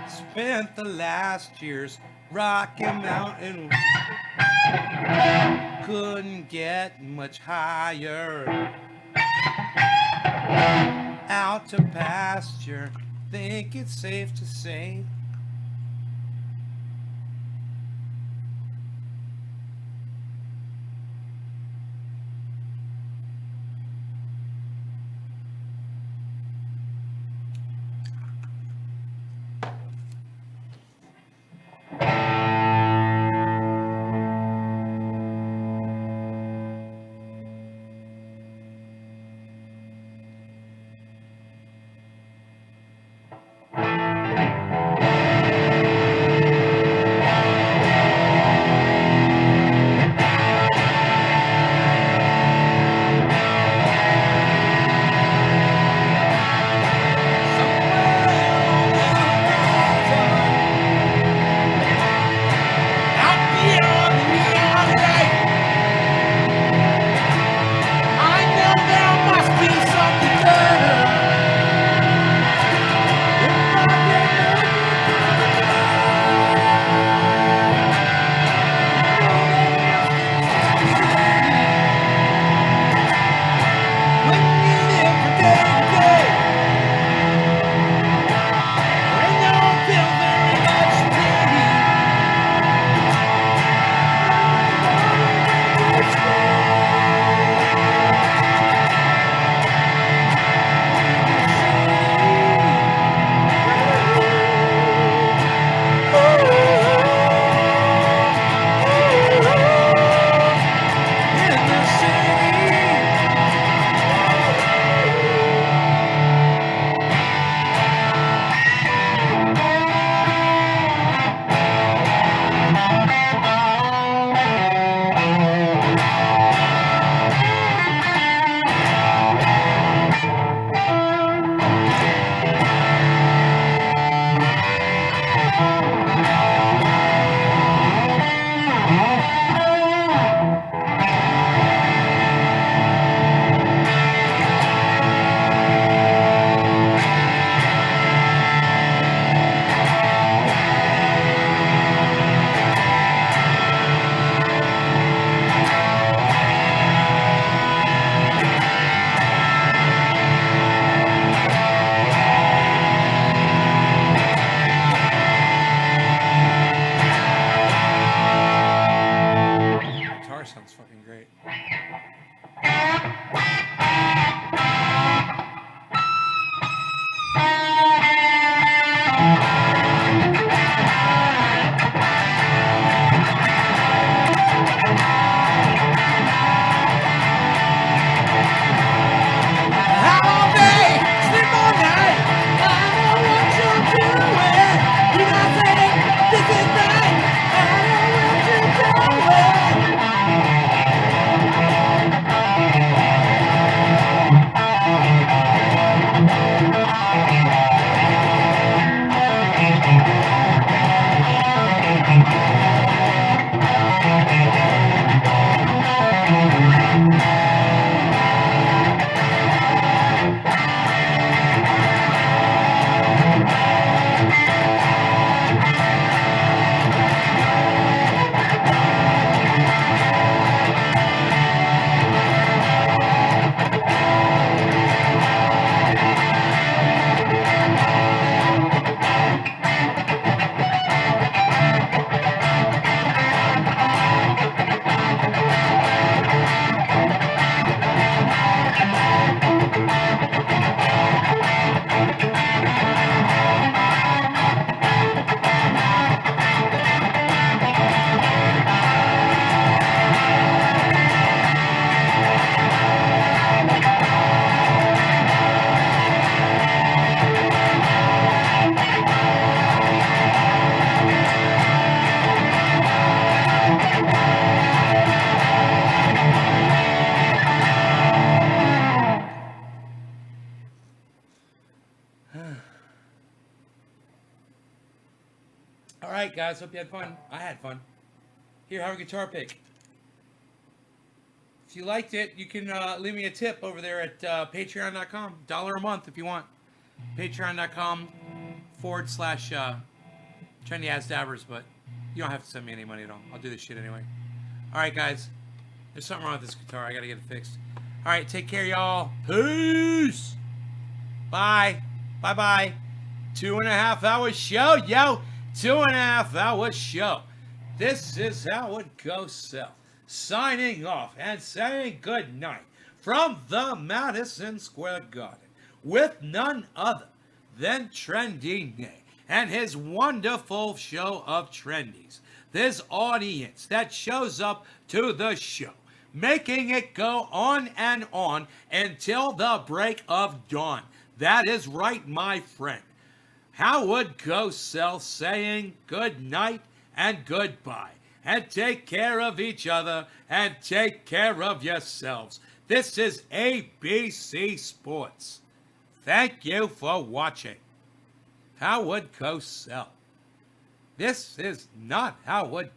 Spent the last years Rocky Mountain, couldn't get much higher. Out to pasture, think it's safe to say. right, guys. Hope you had fun. I had fun. Here, have a guitar pick. If you liked it, you can leave me a tip over there at patreon.com. $1 a month if you want. Patreon.com/TrendyAsDabbers, but you don't have to send me any money at all. I'll do this shit anyway. All right, guys. There's something wrong with this guitar. I got to get it fixed. All right, take care, y'all. Peace. Bye. Bye-bye. 2.5 hour show, yo. 2.5 hour show. This is how it goes, Sel. Signing off and saying good night from the Madison Square Garden with none other than Trendy Nay and his wonderful show of Trendies. This audience that shows up to the show, making it go on and on until the break of dawn. That is right, my friend. Howard Cosell saying good night and goodbye. And take care of each other and take care of yourselves. This is ABC Sports. Thank you for watching. Howard Cosell. This is not Howard Cosell.